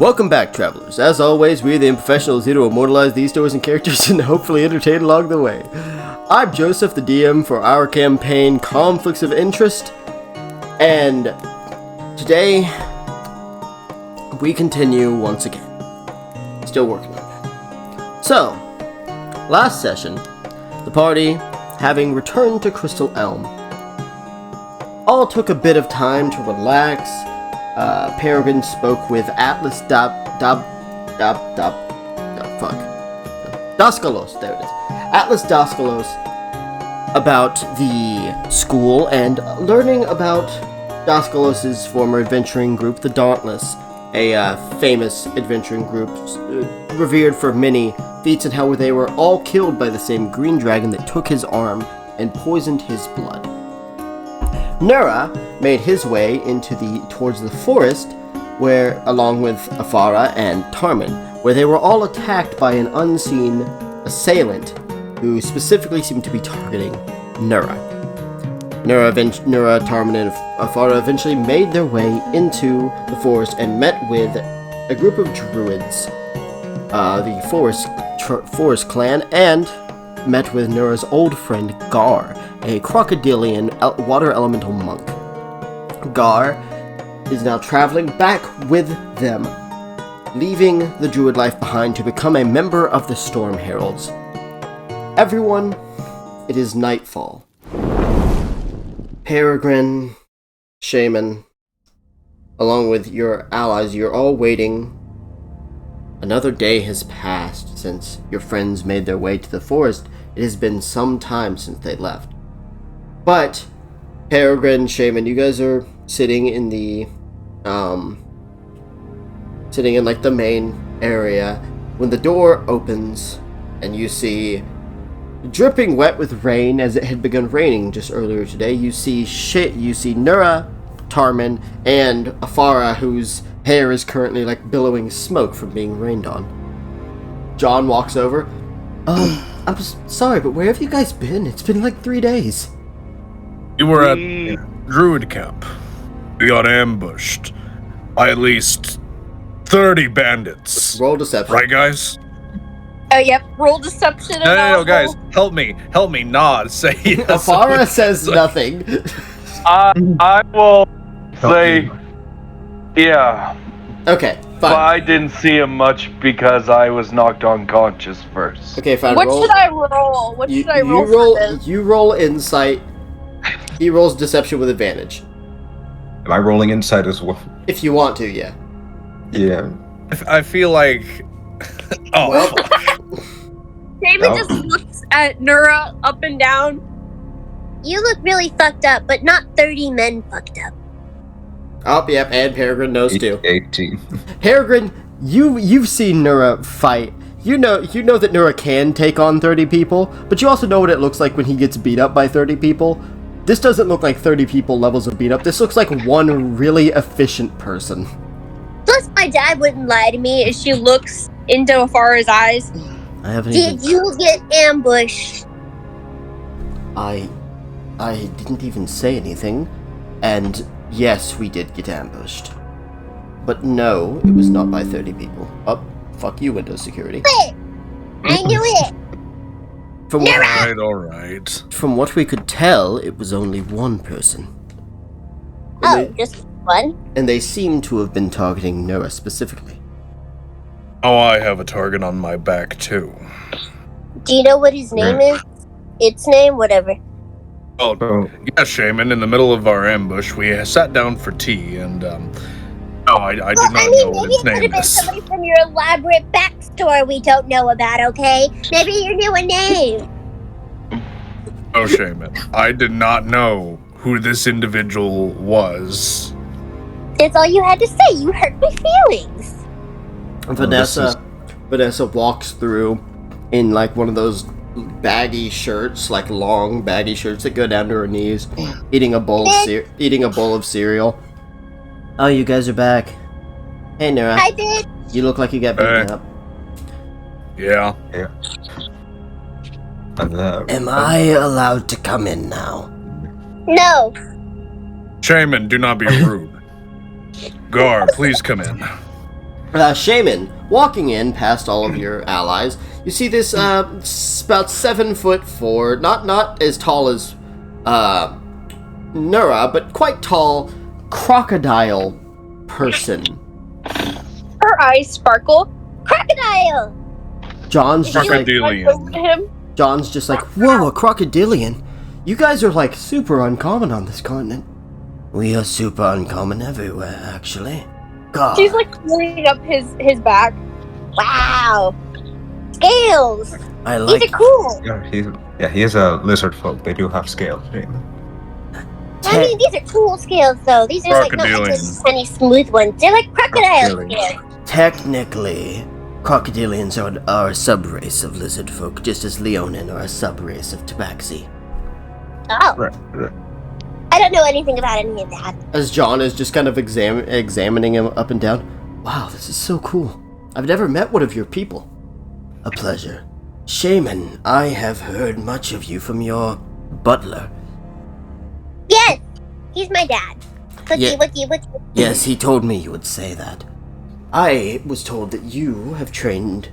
Welcome back, travelers. As always, we are the Improfessionals here to immortalize these stories and characters and hopefully entertain along the way. I'm Joseph, the DM for our campaign, Conflicts of Interest, and today, we continue once again. Still working on it. So, last session, the party, having returned to Crystal Elm, all took a bit of time to relax. Peregrine spoke with Atlas Daskalos, there it is. Atlas Daskalos about the school and learning about Daskalos' former adventuring group, the Dauntless, a famous adventuring group revered for many feats and how they were all killed by the same green dragon that took his arm and poisoned his blood. Nura made his way towards the forest, where, along with Afara and Tarmin, where they were all attacked by an unseen assailant, who specifically seemed to be targeting Nura. Nura, Tarmin, and Afara eventually made their way into the forest and met with a group of druids, the forest clan, and met with Nura's old friend Gar, a crocodilian water elemental monk. Gar is now traveling back with them, leaving the druid life behind to become a member of the Storm Heralds. Everyone, it is nightfall. Peregrine, Shaman, along with your allies, you're all waiting. Another day has passed since your friends made their way to the forest. It has been some time since they left. But, Peregrine, Shaman, you guys are sitting in the, the main area, when the door opens, and you see, dripping wet with rain, as it had begun raining just earlier today, you see Nura, Tarmin, and Afara, whose hair is currently, billowing smoke from being rained on. John walks over. I'm sorry, but where have you guys been? It's been 3 days. You were at Druid Camp. We got ambushed by at least 30 bandits. Roll deception. Right, guys? Yep. Roll deception. No, guys. Help me. Nod. Say yes. Afara says nothing. I will say, yeah. Okay, fine. But I didn't see him much because I was knocked unconscious first. Okay, fine. What should I roll? What should I roll for this? You roll insight. He rolls deception with advantage. Am I rolling insight as well? If you want to, yeah. Yeah. I feel like... oh. Well, David just looks at Nura up and down. You look really fucked up, but not 30 men fucked up. oh, yep, and Peregrine knows too. 18. Peregrine, you've seen Nura fight. You know that Nura can take on 30 people, but you also know what it looks like when he gets beat up by 30 people. This doesn't look like 30 people levels of beat up. This looks like one really efficient person. Plus, my dad wouldn't lie to me. As she looks into Afara's eyes. I haven't Did you get ambushed? I didn't even say anything, and yes, we did get ambushed. But no, it was not by 30 people. Oh, fuck you, Windows Security. Wait! I knew it! All right. From what we could tell, it was only one person. Just one? And they seem to have been targeting Nura specifically. Oh, I have a target on my back, too. Do you know what his name is? Its name? Whatever. Oh, yeah, Shaman, in the middle of our ambush, we sat down for tea, and, no, I do not know what its name maybe it could have been is. somebody from your elaborate backstory we don't know about, okay? Maybe you knew a name. Oh, Shaman, I did not know who this individual was. That's all you had to say. You hurt my feelings. Vanessa walks through in one of those baggy shirts, long baggy shirts that go down to her knees, eating a bowl of cereal. Oh, you guys are back. Hey, Nura. Hi, bitch. You look like you got beaten up. Yeah. Am I allowed to come in now? No. Shaman, do not be rude. Gar, please come in. Shaman, walking in past all of your allies, you see this about 7'4", not as tall as Nura, but quite tall crocodile person. Her eyes sparkle. Crocodile! John's just like, Crocodilian. Over to him. John's just like, whoa, a crocodilian? You guys are like super uncommon on this continent. We are super uncommon everywhere, actually. God. She's like pulling up his back. Wow! Scales! I like. These are cool! He is a lizard folk. They do have scales. I mean, these are cool scales, though. These are like not like Crocodilian. those tiny smooth ones. They're like crocodile Crocodilian. scales. Technically, crocodilians are a subrace of lizard folk, just as leonin are a subrace of tabaxi. Oh, Right. I don't know anything about any of that. As John is just kind of examining him up and down. Wow, this is so cool. I've never met one of your people. A pleasure. Shaman, I have heard much of you from your butler. Yes! He's my dad. Yeah. Wiki. Yes, he told me you would say that. I was told that you have trained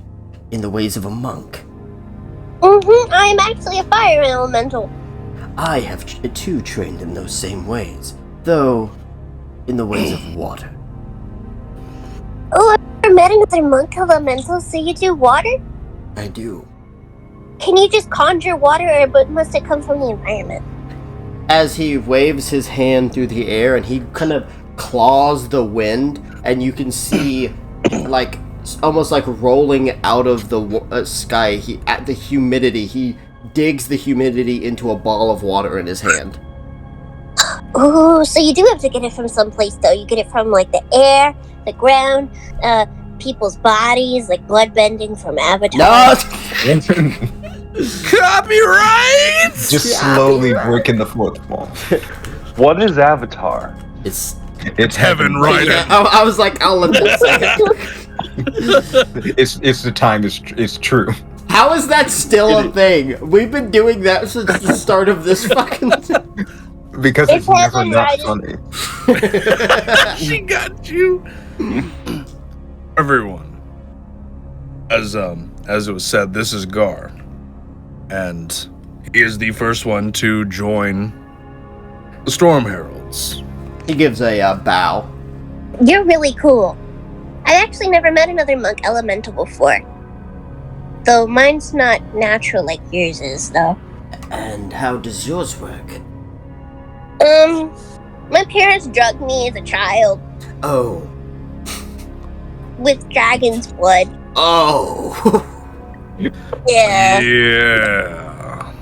in the ways of a monk. I'm actually a fire elemental. I have too trained in those same ways, though in the ways of water. Oh, I've never met another monk elemental, so you do water? I do. Can you just conjure water, but must it come from the environment? As he waves his hand through the air and he kind of claws the wind, and you can see like almost like rolling out of the sky, at the humidity, he digs the humidity into a ball of water in his hand. Oh, so you do have to get it from someplace, though. You get it from, like, the air, the ground, people's bodies, like blood bending from Avatar. No! Copyright! Just slowly breaking the fourth wall. What is Avatar? It's It's Heaven right yeah, I was like, I'll let them say it. It's the time is true. How is that still a thing? We've been doing that since the start of this fucking thing. Because It's it's never heaven, not right? funny. She got you. Everyone, as it was said, this is Gar, and he is the first one to join the Storm Heralds. He gives a bow. You're really cool. I've actually never met another monk elemental before. Though mine's not natural like yours is, though. And how does yours work? My parents drugged me as a child Oh. with dragon's blood. Oh. Yeah. Yeah.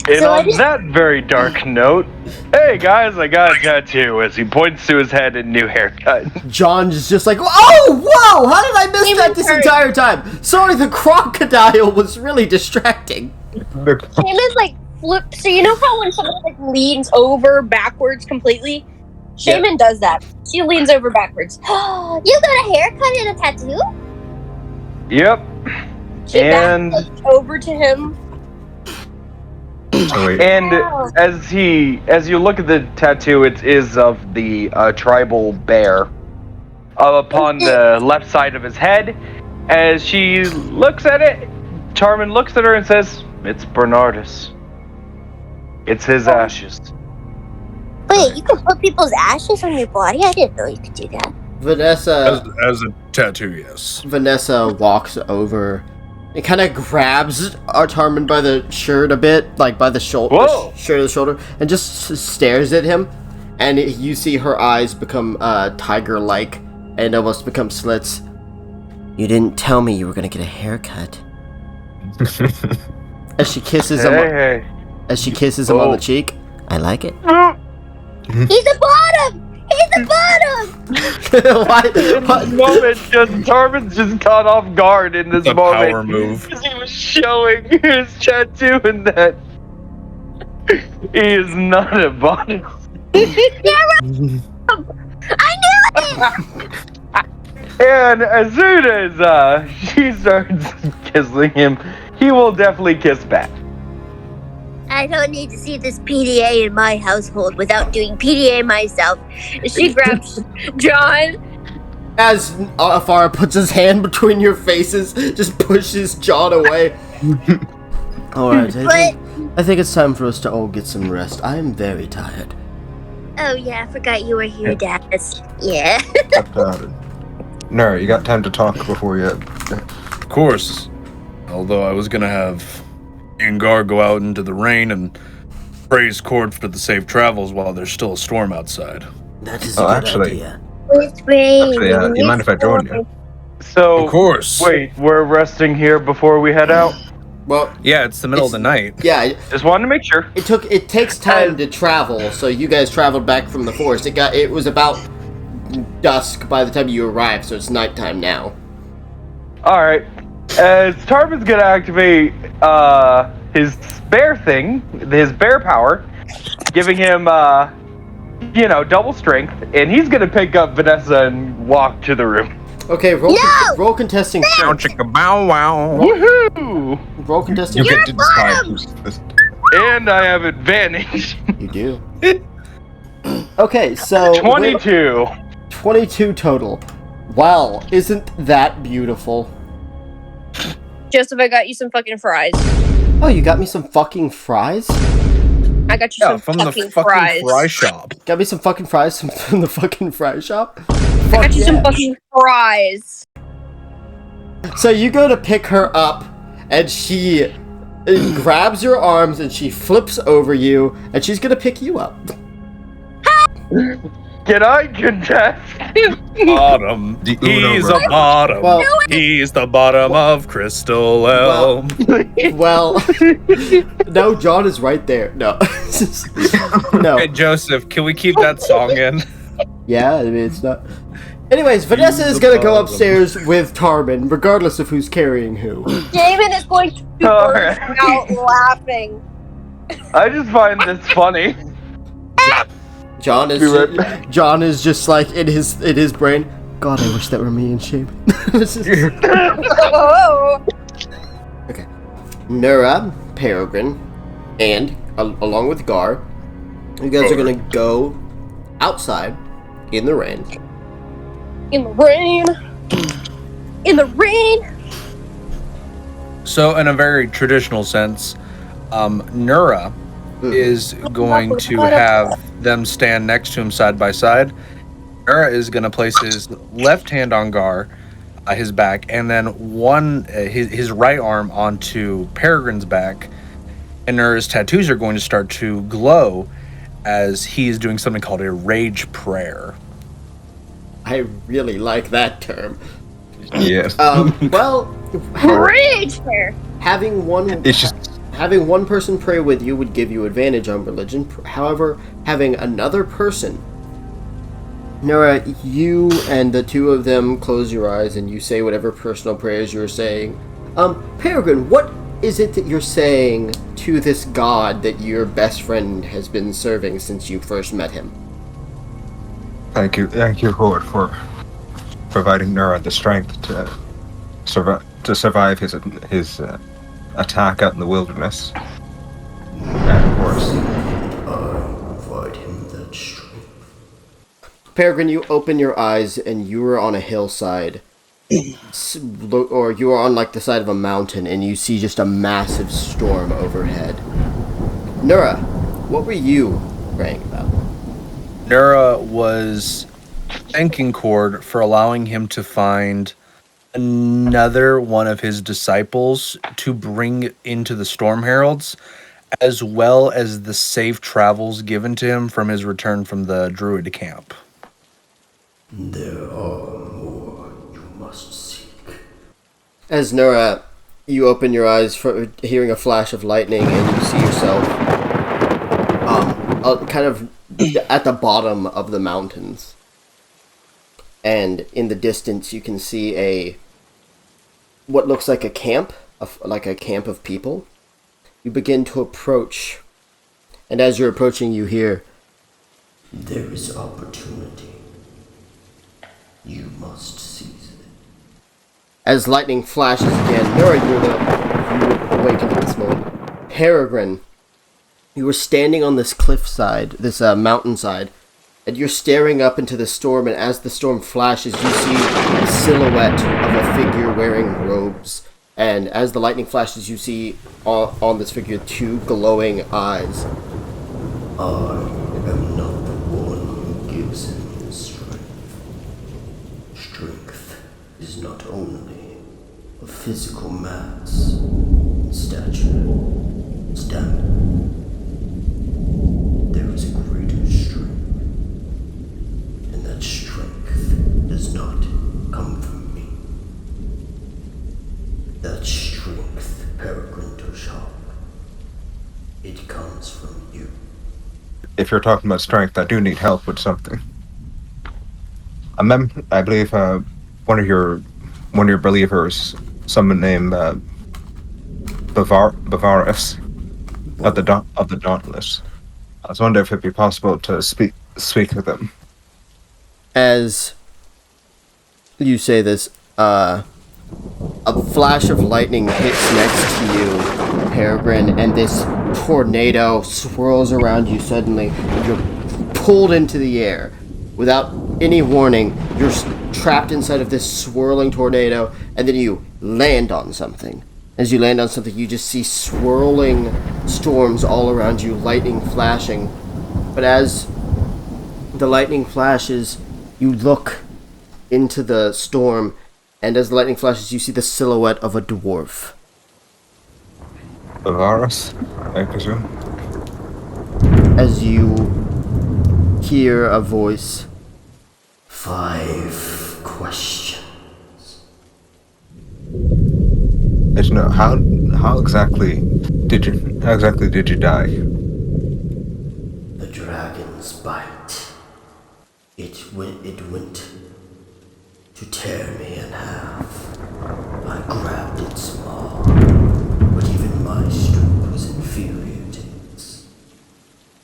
And So I on didn't- that very dark note, hey guys, I got a tattoo as he points to his head and new haircut. John's is just like, oh, whoa, how did I miss that this entire time? Sorry, the crocodile was really distracting. Shaman's like flip. So you know how when someone like leans over backwards completely? Shaman does that. She leans over backwards. You got a haircut and a tattoo? Yep. She And- backs over to him. So wait, And Wow. as you look at the tattoo, it is of the tribal bear upon the left side of his head. As she looks at it, Charmin looks at her and says, "It's Bernardus. It's his ashes." Wait, you can put people's ashes on your body? I didn't know you could do that. Vanessa As a tattoo, yes. walks over and kind of grabs Artarmin by the shirt a bit, like by the shoulder, Whoa. shirt of the shoulder, and just stares at him. And you see her eyes become tiger-like and almost become slits. You didn't tell me you were gonna get a haircut. As she kisses him, Hey. as she kisses him on Oh. the cheek. I like it. He's a bottom! He's a bottom! Why? This moment, Charmin's just caught off guard in this It's a moment. power move. Because he was showing his tattoo and that he is not a bottom. I knew it! And as soon as she starts kissing him, he will definitely kiss back. I don't need to see this PDA in my household without doing PDA myself. She grabs John As Afara puts his hand between your faces, just pushes John away. Alright, I think it's time for us to all get some rest. I am very tired. Oh yeah, I forgot you were here, Dad. Yeah. Nara, you got time to talk before you... Of course. Although I was gonna have Ingar go out into the rain and praise Cord for the safe travels while there's still a storm outside. That is a good idea. It's great. Actually, do you mind if I join you? So, Of course. wait, we're resting here before we head out? Well, Yeah, it's the middle of the night. yeah, Just wanted to make sure. it takes time to travel, so you guys traveled back from the forest. It was about dusk by the time you arrived, so it's nighttime now. Alright. As Tarvin's gonna activate his bear thing, his bear power, giving him double strength, and he's gonna pick up Vanessa and walk to the room. Okay, roll contesting strength. Chicka bow wow. Woohoo! Roll contesting You strength. get to decide who's this. And I have advantage. You do. Okay, so 22. 22 total. Wow, isn't that beautiful? Joseph, I got you some fucking fries. Oh, you got me some fucking fries? I got you Yeah, some from the fucking fucking fries. fry shop. Got me some fucking fries from the fucking fry shop? I got you some fucking fries. So you go to pick her up, and she grabs your arms, and she flips over you, and she's gonna pick you up. Can I contest? Bottom. The He's Uno a bottom. Well- He's the bottom of Crystal Elm. Well, no, John is right there. No. No. Hey, Joseph, can we keep that song in? Yeah, I mean, it's not... Anyways, Vanessa is gonna go upstairs with Tarmin, regardless of who's carrying who. Damon is going to burst Alright. out laughing. I just find this funny. John is Be right John is just like in his brain. God, I wish that were me and Shaman. Oh, Okay. Nura, Peregrine, and along with Gar, you guys are gonna go outside in the rain. in the rain. In the rain. So, in a very traditional sense, Nura is going to have them stand next to him side by side. Nura is going to place his left hand on Gar, his back, and then his right arm onto Peregrine's back. And Nura's tattoos are going to start to glow as he is doing something called a rage prayer. I really like that term. Yes. Well, Rage fair. having one It's just... having one person pray with you would give you advantage on religion. However, having another person, Nora, you and the two of them close your eyes and you say whatever personal prayers you're saying. Peregrine, what is it that you're saying to this god that your best friend has been serving since you first met him? Thank you, Lord, for providing Nura the strength to survive his attack out in the wilderness. And of course, Provide him that strength. Peregrine, you open your eyes and you are on a hillside, or you are on like the side of a mountain, and you see just a massive storm overhead. Nura, what were you praying about? Nura was thanking Cord for allowing him to find another one of his disciples to bring into the Storm Heralds, as well as the safe travels given to him from his return from the Druid camp. There are more you must seek. As Nura, you open your eyes for hearing a flash of lightning, and you see yourself kind of at the bottom of the mountains. And in the distance, you can see what looks like a camp, like a camp of people. You begin to approach, and as you're approaching, you hear, "There is opportunity. You must seize it." As lightning flashes again, Nura, you awaken at this moment. Peregrine, you were standing on this cliffside, this mountainside, and you're staring up into the storm, and as the storm flashes, you see the silhouette of a figure wearing robes. And as the lightning flashes, you see on this figure 2 glowing eyes. I am not the one who gives him strength. Strength is not only a physical mass, stature, stamina. There is a greater strength, and that strength does not come from me. That strength, Peregrine Toshak, it comes from you. If you're talking about strength, I do need help with something. I believe one of your believers, someone named Bavaris of the Dauntless. I was wondering if it'd be possible to speak with them. As you say this, a flash of lightning hits next to you, Peregrine, and this tornado swirls around you suddenly. You're pulled into the air. Without any warning, you're trapped inside of this swirling tornado, and then you land on something. As you land on something, you just see swirling storms all around you, lightning flashing. But as the lightning flashes, you look into the storm, and as the lightning flashes, you see the silhouette of a dwarf. Bavaris, I presume. As you hear a voice. 5 questions. How exactly did you die? The dragon's bite. It went to tear me in half. I grabbed its maw, but even my strength was inferior to its.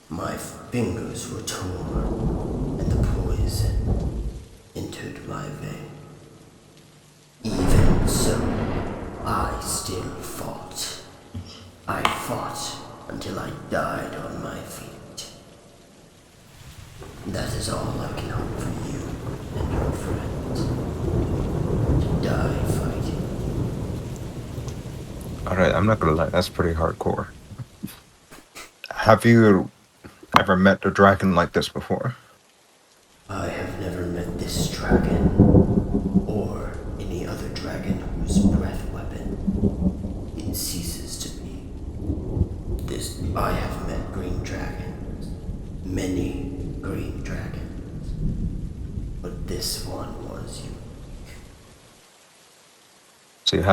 My fingers were torn, and the poison entered my vein. Even so, I still fought. I fought until I died on my feet. That is all I can hope for you and your friends. To die fighting. Alright, I'm not gonna lie, that's pretty hardcore. Have you ever met a dragon like this before? I have never met this dragon, or any other dragon whose breath weapon it ceases to be. I have met green dragons, many green dragons, but this one was unique. So do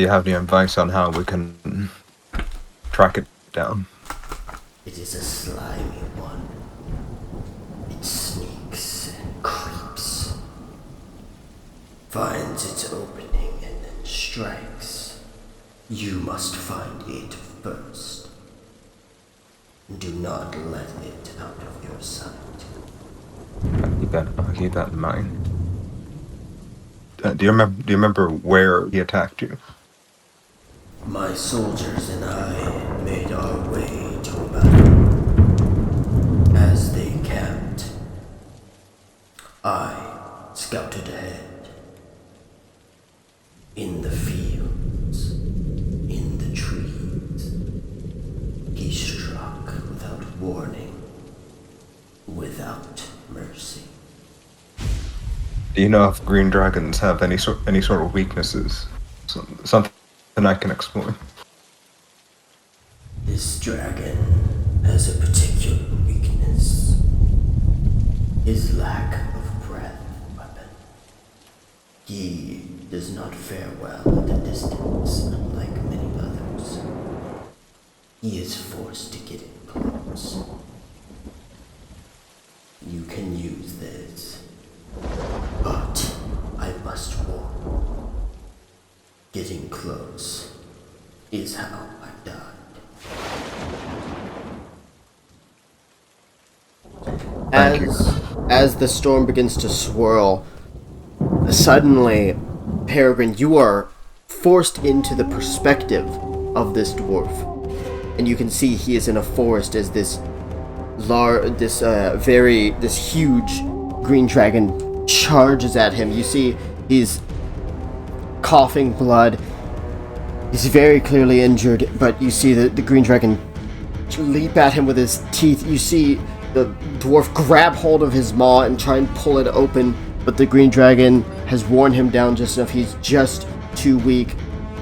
you have any advice on how we can track it down? It is a slimy one. It sneaks and creeps, finds its opening and then strikes. You must find it first. Do not let it out of your sight. I'll keep that in mind. Do you remember where he attacked you? My soldiers and I made our way to a battle. As they camped, I scouted ahead. In the fields, in the trees, he struck without warning, without mercy. Do you know if green dragons have any sort of weaknesses? Something I can explore. This dragon has a particular weakness. His lack of breath weapon. He does not fare well at a distance, unlike many others. He is forced to get in close. You can use this, but I must warn. Getting close is how I died. As the storm begins to swirl, suddenly, Peregrine, you are forced into the perspective of this dwarf. And you can see he is in a forest as this this huge green dragon charges at him. You see he's coughing blood. He's very clearly injured, but you see the green dragon leap at him with his teeth. You see the dwarf grab hold of his maw and try and pull it open, but the green dragon has worn him down just enough. He's just too weak.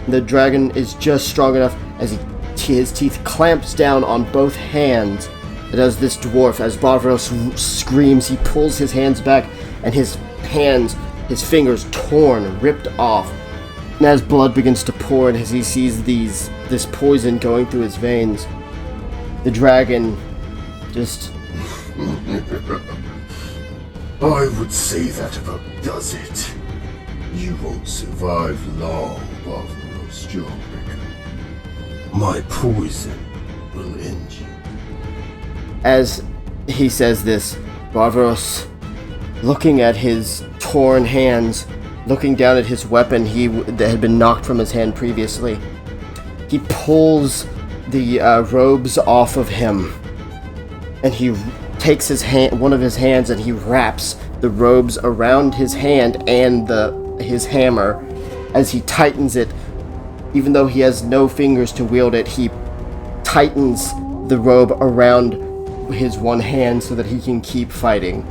The dragon is just strong enough as his teeth clamps down on both hands. And as this dwarf, as Barbaros screams, he pulls his hands back, and his fingers torn, ripped off. And as blood begins to pour, and as he sees this poison going through his veins, the dragon just... I would say that about does it. You won't survive long, Barbaros Jawbreaker. My poison will end you. As he says this, Barbaros, looking at his torn hands, looking down at his weapon that had been knocked from his hand previously, he pulls the robes off of him, and he takes one of his hands and he wraps the robes around his hand and his hammer. As he tightens it, even though he has no fingers to wield it, he tightens the robe around his one hand so that he can keep fighting.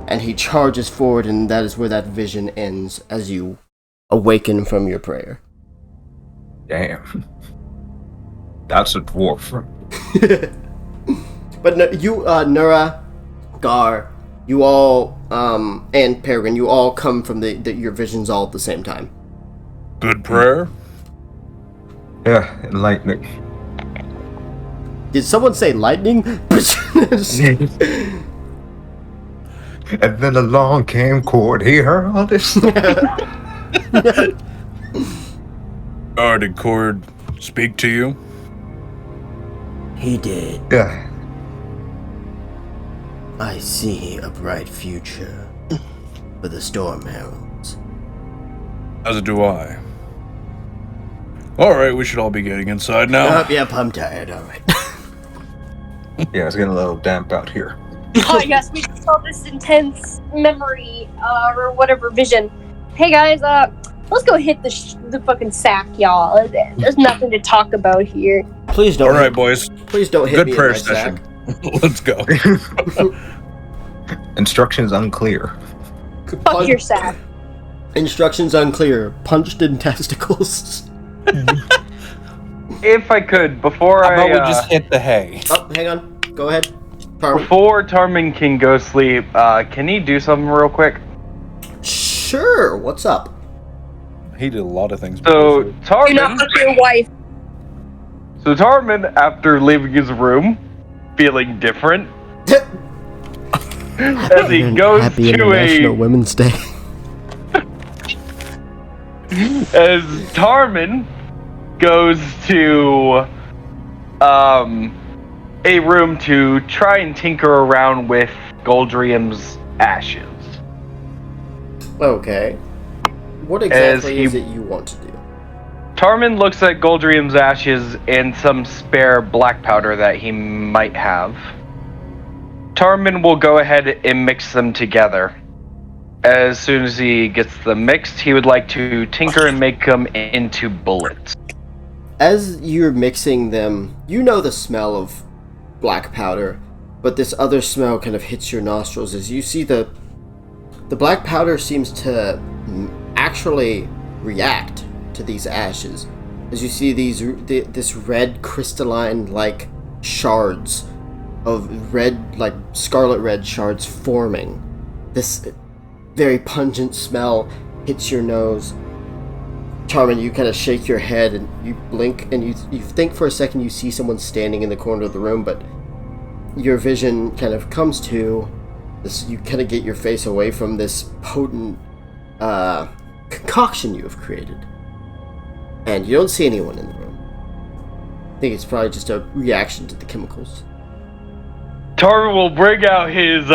And he charges forward, and that is where that vision ends as you awaken from your prayer. Damn. That's a dwarf. But no, you, Nura, Gar, you all, and Peregrine, you all come from your visions all at the same time. Good prayer? Yeah, enlightening. Did someone say lightning? And then along came Cord. He heard all this stuff. Did Cord speak to you? He did. Yeah. I see a bright future for the Storm Heralds. As do I. Alright, we should all be getting inside now. Yep, I'm tired, alright. Yeah, it's getting a little damp out here. Oh yes, we just saw this intense memory, or whatever vision. Hey guys, let's go hit the fucking sack, y'all. There's nothing to talk about here. Please don't. Alright, boys. Please don't hit Good me prayer in my session. sack. Let's go. Instructions unclear. Fuck your sack. Instructions unclear. Punched in testicles. If I could, before How about we just hit the hay? Oh, hang on. Go ahead. Tarmin. Before Tarmin can go sleep, can he do something real quick? Sure. What's up? He did a lot of things. So Do not Tarmin, fuck your wife. after leaving his room, feeling different, as he goes Happy to International Women's Day. as Tarmin goes to a room to try and tinker around with Goldrium's ashes. Okay. What exactly is it you want to do? Tarmin looks at Goldrium's ashes and some spare black powder that he might have. Tarmin will go ahead and mix them together. As soon as he gets them mixed, he would like to tinker and make them into bullets. As you're mixing them, you know the smell of black powder, but this other smell kind of hits your nostrils as you see the black powder seems to actually react to these ashes. As you see this red crystalline like shards of red, like scarlet red shards forming. This very pungent smell hits your nose. Tarmin, you kind of shake your head and you blink and you think for a second you see someone standing in the corner of the room, but your vision kind of comes to this. You kind of get your face away from this potent concoction you have created, and you don't see anyone in the room. I think it's probably just a reaction to the chemicals. Tarmin will bring out his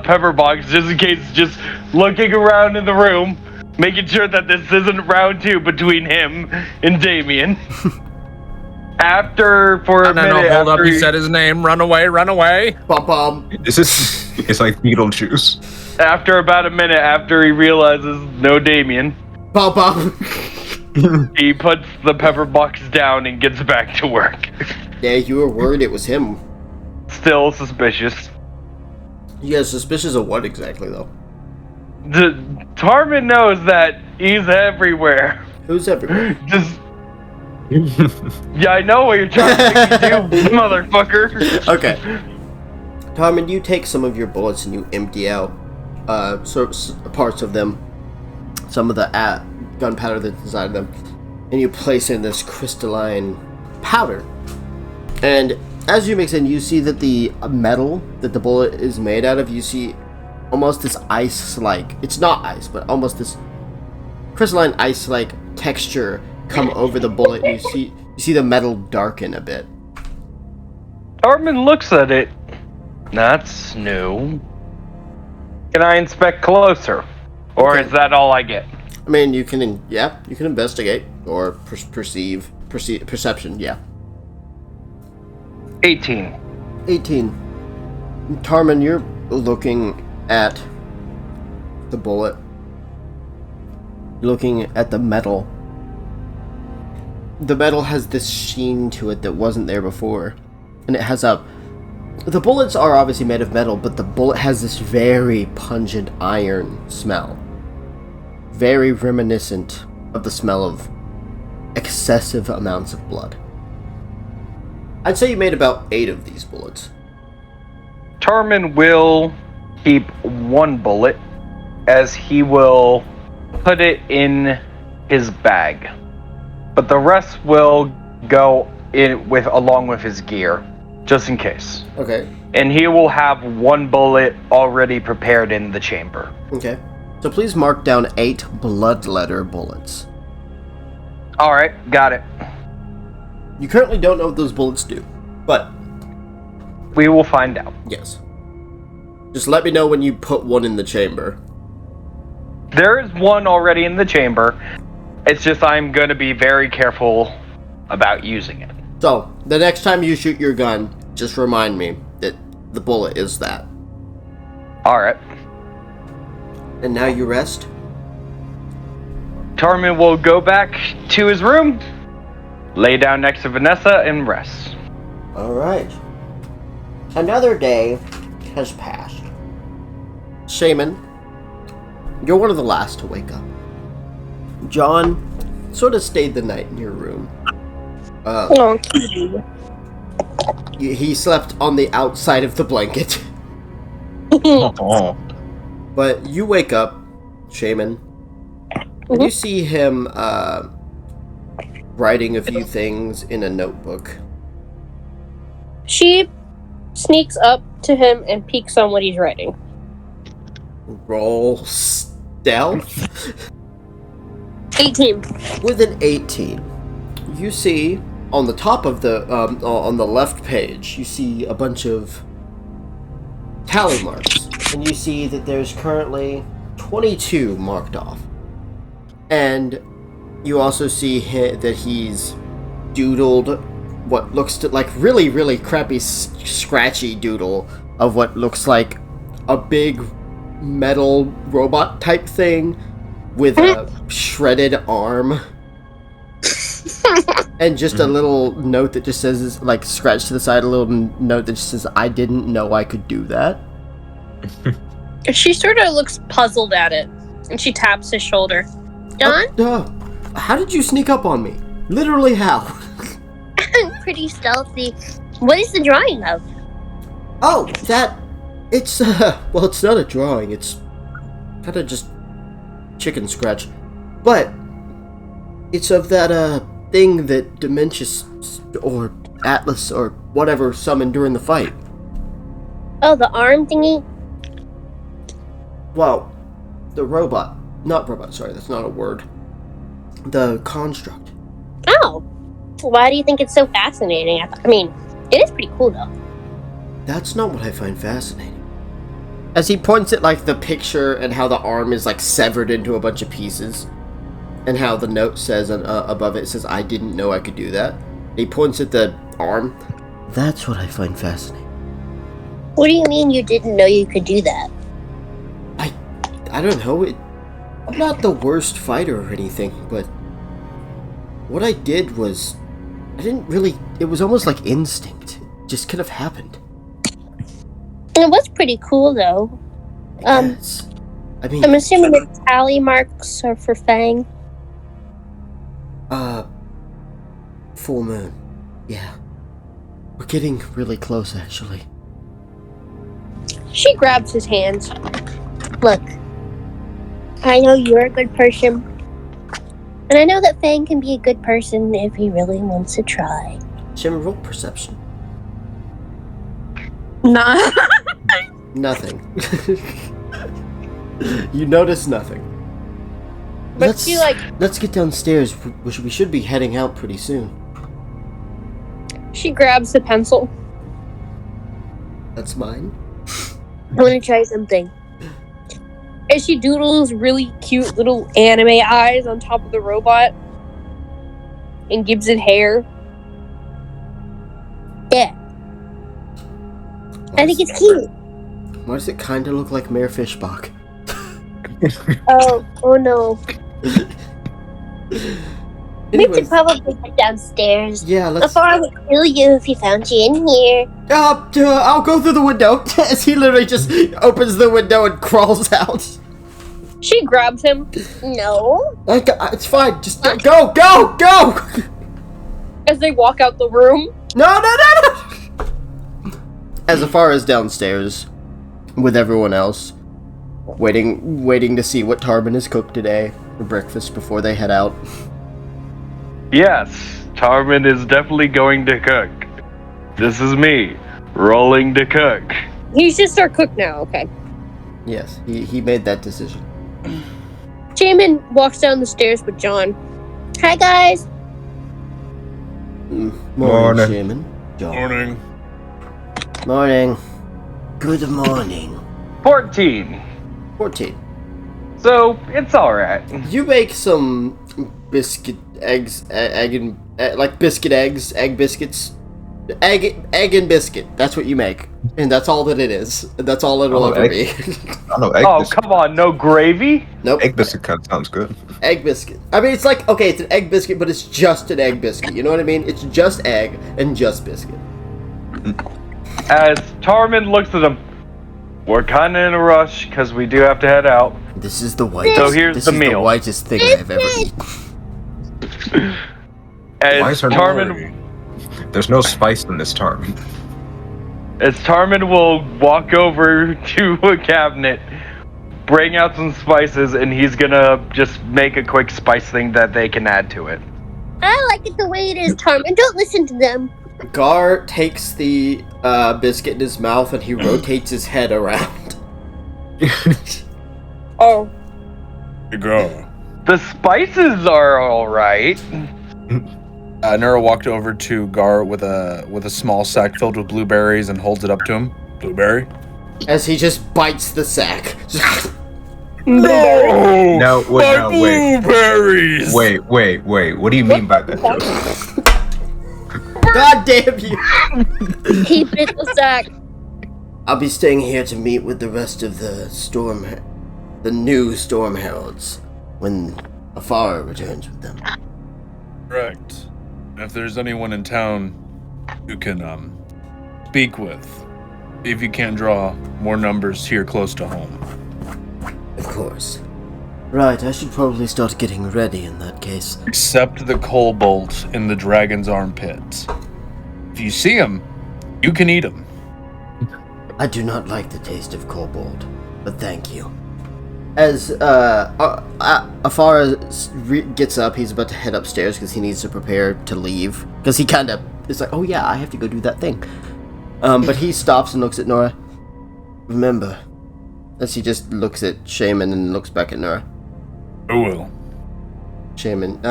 pepper box just in case, just looking around in the room, making sure that this isn't round two between him and Damien. After for a minute, hold up. after He said his name. Run away, run away. Bum. This is it's like Beetlejuice. after about a minute, after he realizes no Damien, Bum. he puts the pepper box down and gets back to work. Yeah, you were worried it was him. Still suspicious. You guys suspicious of what exactly, though? Tarmin knows that he's everywhere. Who's everywhere? Just. Yeah, I know what you're trying to do, motherfucker. Okay. Tarmin, you take some of your bullets and you empty out parts of them, some of the gunpowder that's inside of them, and you place in this crystalline powder. And as you mix in, you see that the metal that the bullet is made out of, you see almost this ice-like, it's not ice, but almost this crystalline ice-like texture come over the bullet, and you see the metal darken a bit. Tarmin looks at it. That's new. Can I inspect closer? Or Okay. is that all I get? I mean, you can investigate or perception, yeah. 18. 18. Tarmin, you're looking at the bullet. You're looking at the metal. The metal has this sheen to it that wasn't there before. And it has the bullets are obviously made of metal, but the bullet has this very pungent iron smell. Very reminiscent of the smell of excessive amounts of blood. I'd say you made about 8 of these bullets. Tarmin will keep one bullet, as he will put it in his bag. But the rest will go in along with his gear, just in case. Okay. And he will have one bullet already prepared in the chamber. Okay. So please mark down 8 bloodletter bullets. Alright, got it. You currently don't know what those bullets do, but We will find out. yes. Just let me know when you put one in the chamber. There is one already in the chamber. It's just I'm going to be very careful about using it. So, the next time you shoot your gun, just remind me that the bullet is that. Alright. And now you rest? Tarmin will go back to his room, lay down next to Vanessa, and rest. Alright. Another day has passed. Shaman, you're one of the last to wake up. John sort of stayed the night in your room. He slept on the outside of the blanket. Oh. But you wake up, Shaman, and you see him writing a few things in a notebook. She sneaks up to him and peeks on what he's writing. Roll stealth. 18. With an 18, you see on the top of the on the left page, you see a bunch of tally marks, and you see that there's currently 22 marked off. And you also see that he's doodled what looks like really, really crappy, scratchy doodle of what looks like a big metal robot type thing with a shredded arm. And just a little note that just says, like, scratched to the side, a little note that just says, I didn't know I could do that. She sort of looks puzzled at it, and she taps his shoulder. John? How did you sneak up on me? Literally how? Pretty stealthy. What is the drawing of? Oh, it's, well, it's not a drawing, it's kind of just chicken scratch. But it's of that, thing that Dementius or Atlas or whatever summoned during the fight. Oh, the arm thingy? Well, the robot. Not robot, sorry, that's not a word. The construct. Oh. Why do you think it's so fascinating? I mean, it is pretty cool, though. That's not what I find fascinating. As he points at, like, the picture and how the arm is, like, severed into a bunch of pieces, and how the note says above it says, I didn't know I could do that. He points at the arm. That's what I find fascinating. What do you mean you didn't know you could do that? I don't know. I'm not the worst fighter or anything, but what I did was I didn't really. It was almost like instinct. It just kind of happened. It was pretty cool, though. Yes. I mean, I'm assuming the tally marks are for Fang. full moon. Yeah. We're getting really close, actually. She grabs his hands. Look, I know you're a good person, and I know that Fang can be a good person if he really wants to try. Shimmer, roll perception. Nah. Nothing. You notice nothing. But she, like... Let's get downstairs. We should be heading out pretty soon. She grabs the pencil. That's mine. I want to try something. And she doodles really cute little anime eyes on top of the robot. And gives it hair. Yeah. I think it's cute. Why does it kind of look like Mayor Fishbach? Oh no. We Anyways, should probably head downstairs. yeah, let's... Before would kill you if he found you in here. I'll go through the window. As he literally just opens the window and crawls out. She grabs him. No. It's fine. Just go. As they walk out the room. No. As far as downstairs, with everyone else, waiting to see what Tarvin has cooked today for breakfast before they head out. Yes, Tarvin is definitely going to cook. This is me, rolling to cook. He's just our cook now, okay. Yes, he made that decision. Jamin walks down the stairs with John. Hi, guys. Morning, Shaman. John. Morning. Morning. Good morning. 14. 14. So, it's alright. You make some biscuit eggs, egg biscuits. Egg and biscuit. That's what you make. And that's all that it is. That's all it'll ever be. I know egg biscuit. Come on, no gravy? Nope. Egg biscuit kind of sounds good. Egg biscuit. I mean, it's like, okay, it's an egg biscuit, but it's just an egg biscuit. You know what I mean? It's just egg and just biscuit. As Tarvin looks at him, we're kind of in a rush because we do have to head out. This is the whitest. So here's this the is meal. the whitest thing I've ever eaten. Why As is there Tarvin, There's no spice in this Tarvin. as Tarvin will walk over to a cabinet, bring out some spices, and he's gonna just make a quick spice thing that they can add to it. I like it the way it is, Tarvin. Don't listen to them. Gar takes the biscuit in his mouth and he rotates his head around. Oh. You go. The spices are alright. Nura walked over to Gar with a small sack filled with blueberries and holds it up to him. Blueberry? As he just bites the sack. No! No, wait. Blueberries! Wait. What do you mean by that, Joseph? God damn you! He bit the sack. I'll be staying here to meet with the rest of the new Storm Heralds when Afara returns with them. Correct. And if there's anyone in town you can speak with, if you can't draw more numbers here close to home. Of course. Right, I should probably start getting ready in that case. Except the cobalt in the dragon's armpit. If you see him, you can eat him. I do not like the taste of kobold, but thank you. As Afara gets up, he's about to head upstairs because he needs to prepare to leave. Because he kind of is like, oh yeah, I have to go do that thing. But he stops and looks at Nora. Remember, as he just looks at Shaman and looks back at Nora. I will. Shaman,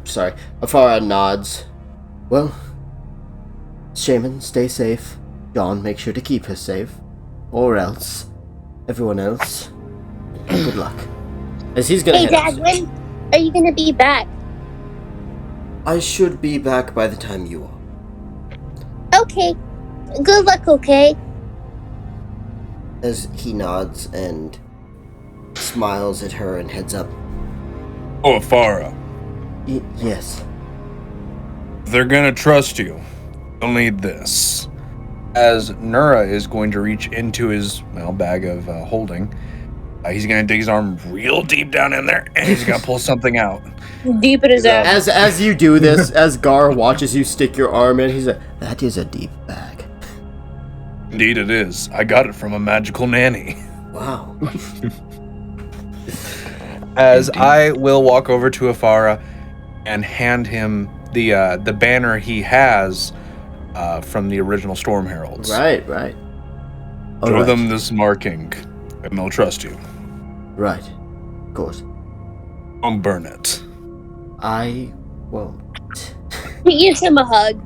sorry. Afara nods. Well, Shaman, stay safe. John, make sure to keep her safe. Or else. Everyone else. Good luck. As he's gonna Hey, head Dad, upstairs. when are you gonna be back? I should be back by the time you are. Okay. Good luck, okay? As he nods and smiles at her and heads up. Oh, Afara. Yes. They're gonna trust you. You'll need this. As Nura is going to reach into his bag of holding, he's gonna dig his arm real deep down in there, and he's gonna pull something out. Deep in his ass. As you do this, as Gar watches you stick your arm in, he's like, "That is a deep bag." Indeed, it is. I got it from a magical nanny. Wow. As I will walk over to Afara and hand him the banner he has from the original Storm Heralds. Right. Show them this marking, and they'll trust you. Right. Of course. Don't burn it. I won't. He gives him a hug.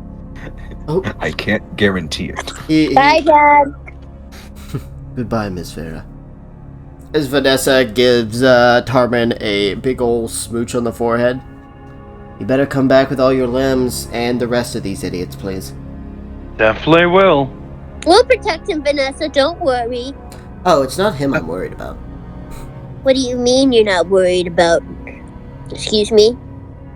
Oh. I can't guarantee it. Bye, Dad. Goodbye, Miss Farah. As Vanessa gives Tarman a big ol' smooch on the forehead. You better come back with all your limbs and the rest of these idiots, please. Definitely will. We'll protect him, Vanessa. Don't worry. Oh, it's not him I'm worried about. What do you mean you're not worried about? Excuse me?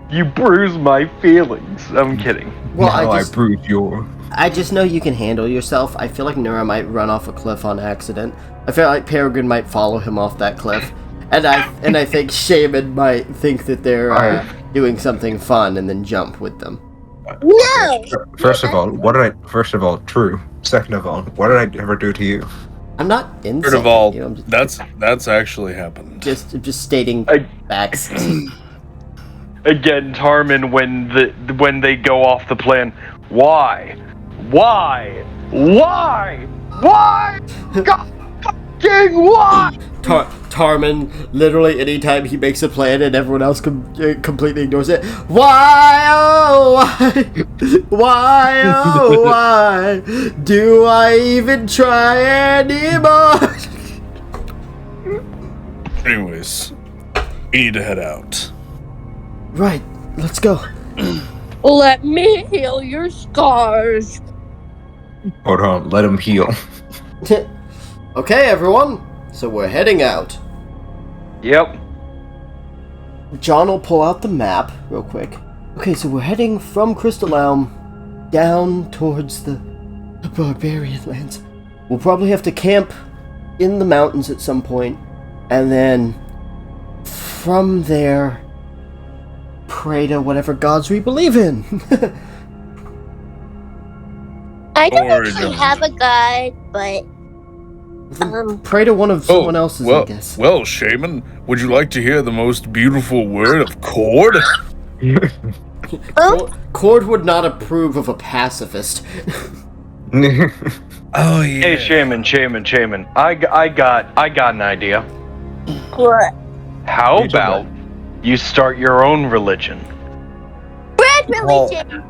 You bruise my feelings. I'm kidding. Well, Now I I bruise your... I just know you can handle yourself. I feel like Nura might run off a cliff on accident. I feel like Peregrine might follow him off that cliff. And I think Shaman might think that they're doing something fun and then jump with them. No! First of all, true. Second of all, what did I ever do to you? I'm not insulting Third of all, you. I'm just, that's actually happened. just stating facts. Again, Tarman, when they go off the plan, why? God fucking why? Tarman, literally anytime he makes a plan and everyone else completely ignores it. Why, oh, why, oh, why do I even try anymore? Anyways, we need to head out. Right, let's go. Let me heal your scars. Hold on, let him heal. Okay, everyone. So we're heading out. Yep. John will pull out the map real quick. Okay, so we're heading from Crystal Elm down towards the Barbarian Lands. We'll probably have to camp in the mountains at some point, and then from there, pray to whatever gods we believe in. I don't actually have a guide, but... Pray to one of someone else's, I guess. Well, Shaman, would you like to hear the most beautiful word of Cord? Cord would not approve of a pacifist. Oh yeah. Hey, Shaman. I got an idea. What? How about you start your own religion? Bread religion!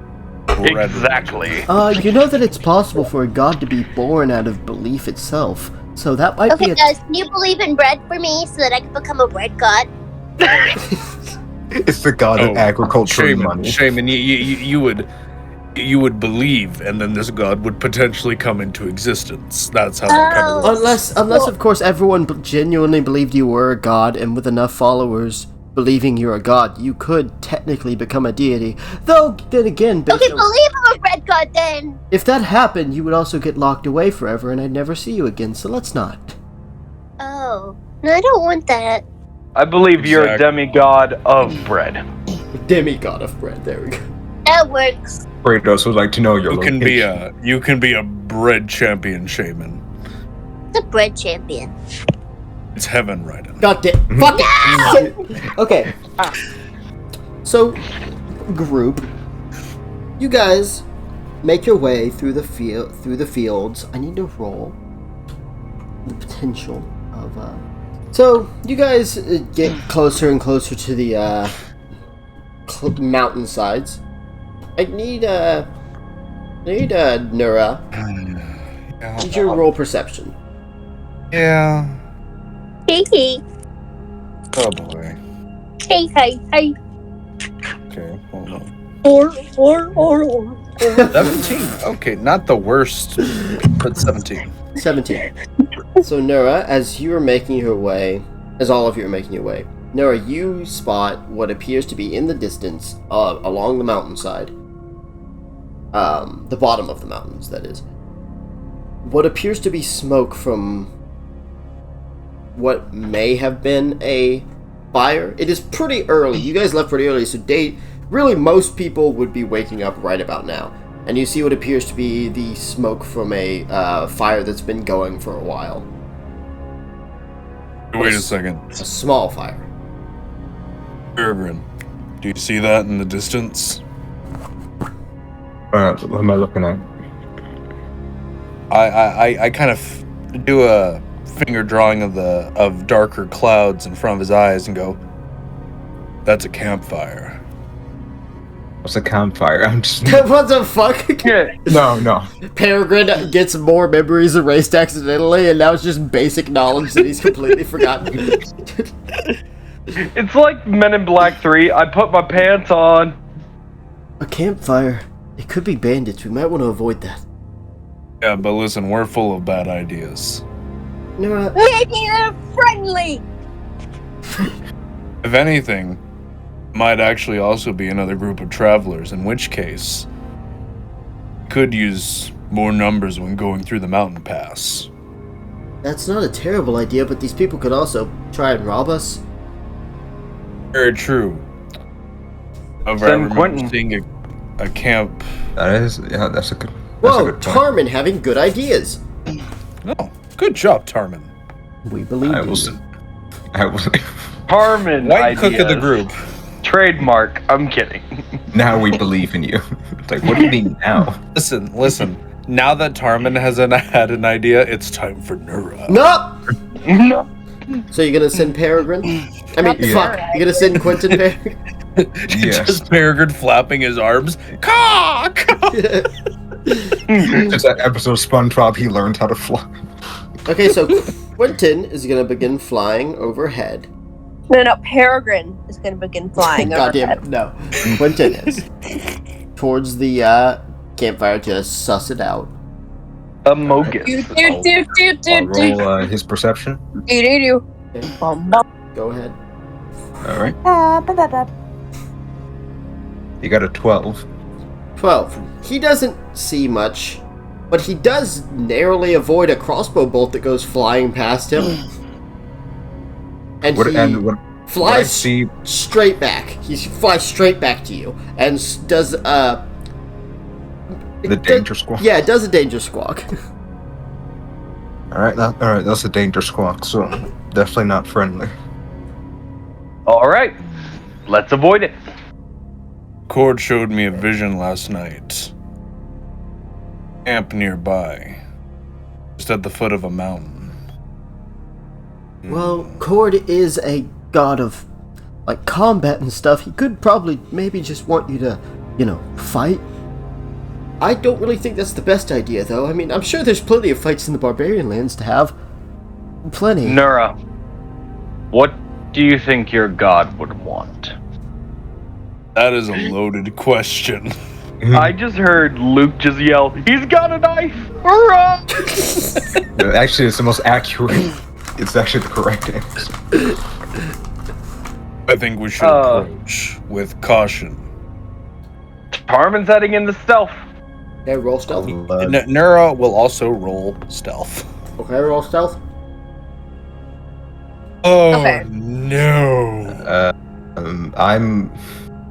Exactly. You know that it's possible for a god to be born out of belief itself. So that might be Okay, guys, can you believe in bread for me so that I can become a bread god? It's the god of agriculture and money. Shaman, you would believe, and then this god would potentially come into existence. That's how that kind of works. Unless of course everyone genuinely believed you were a god, and with enough followers believing you're a god, you could technically become a deity. Though, then again... Okay, believe I'm a bread god then! If that happened, you would also get locked away forever, and I'd never see you again, so let's not. Oh, no, I don't want that. I believe you're a demigod of bread. Demigod of bread, there we go. That works. Kratos would like to know your You location. can be a bread champion, Shaman. The bread champion. It's heaven right in. God damn. Fuck it! Okay. So, group, you guys make your way through the fields. I need to roll the potential of So, you guys get closer and closer to the mountainsides. I need Nura. Did you roll perception? Yeah. Hey. Oh boy. Hey. Okay, hold on. 17. Okay, not the worst, but 17. 17. So, Nura, as you are making your way, as all of you are making your way, Nura, you spot what appears to be in the distance, along the mountainside. The bottom of the mountains, that is. What appears to be smoke from what may have been a fire. It is pretty early. You guys left pretty early, so really most people would be waking up right about now. And you see what appears to be the smoke from a fire that's been going for a while. Wait a second. A small fire. Peregrine, do you see that in the distance? What am I looking at? I kind of do a finger drawing of darker clouds in front of his eyes and go, "That's a campfire." What's a campfire? I'm just... What the fuck? No. Peregrine gets more memories erased accidentally, and now it's just basic knowledge that he's completely forgotten. It's like Men in Black 3. I put my pants on. A campfire. It could be bandits. We might want to avoid that. Yeah, but listen, we're full of bad ideas. Nura, Maybe they're friendly. If anything, might actually also be another group of travelers, in which case, could use more numbers when going through the mountain pass. that's not a terrible idea, but these people could also try and rob us. Very true. However, I Send remember Quentin. seeing a camp. That's a good... Whoa, Tarman having good ideas. Oh, good job, Tarman. We believe I in will... you. Harmon White ideas. cook of the group. Trademark. I'm kidding. Now we believe in you. It's like, what do you mean now? Listen. Now that Tarman has had an idea, it's time for Nura. No! No. So you're gonna send Peregrine? I mean, Yeah. fuck. You're gonna send Quentin Peregrine? Yes. Just Peregrine flapping his arms. Caw! It's that episode of SpongeBob, he learned how to fly. Okay, so Quentin is gonna begin flying overhead. No, Peregrine is going to begin flying God damn overhead. it, no. Quentin is. Towards the campfire to suss it out. Amogus. I'll roll his perception. Go ahead. Alright. You got a 12. 12. He doesn't see much, but he does narrowly avoid a crossbow bolt that goes flying past him. And What he I flies see... straight back. He flies straight back to you and does The danger squawk? Yeah, it does a danger squawk. Alright, that's a danger squawk, so definitely not friendly. All right. Let's avoid it. Cord showed me a vision last night. Camp nearby. Just at the foot of a mountain. Well, Cord is a god of, like, combat and stuff. He could probably maybe just want you to, fight. I don't really think that's the best idea, though. I mean, I'm sure there's plenty of fights in the Barbarian Lands to have. Plenty. Nura, what do you think your god would want? That is a loaded question. I just heard Luke just yell, "He's got a knife!" Hurrah! Actually, it's the most accurate. It's actually the correct answer. I think we should approach with caution. Tarman's heading into stealth. Okay, roll stealth. Nura will also roll stealth. Okay, roll stealth. Oh, Okay. no.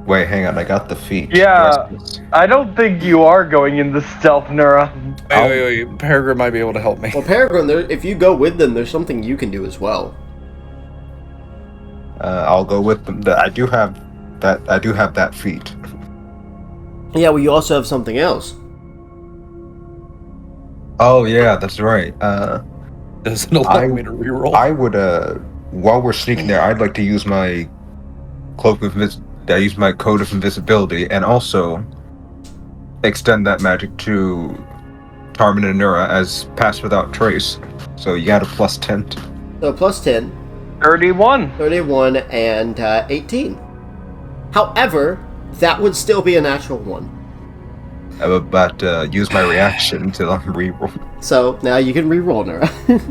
Wait, hang on, I got the feat. Yeah. I don't think you are going into stealth, Nura. Wait. Peregrine might be able to help me. Well, Peregrine, if you go with them, there's something you can do as well. I'll go with them. I do have that feat. Yeah, well, you also have something else. Oh yeah, that's right. Doesn't allow me to reroll. I would while we're sneaking there, I'd like to use my code of invisibility and also extend that magic to Tarman and Nura as pass without trace. So you got a plus 10. So plus 10, 31. 31, and 18. However, That would still be a natural 1. I'm about to use my reaction to reroll. So now you can re-roll, Nura.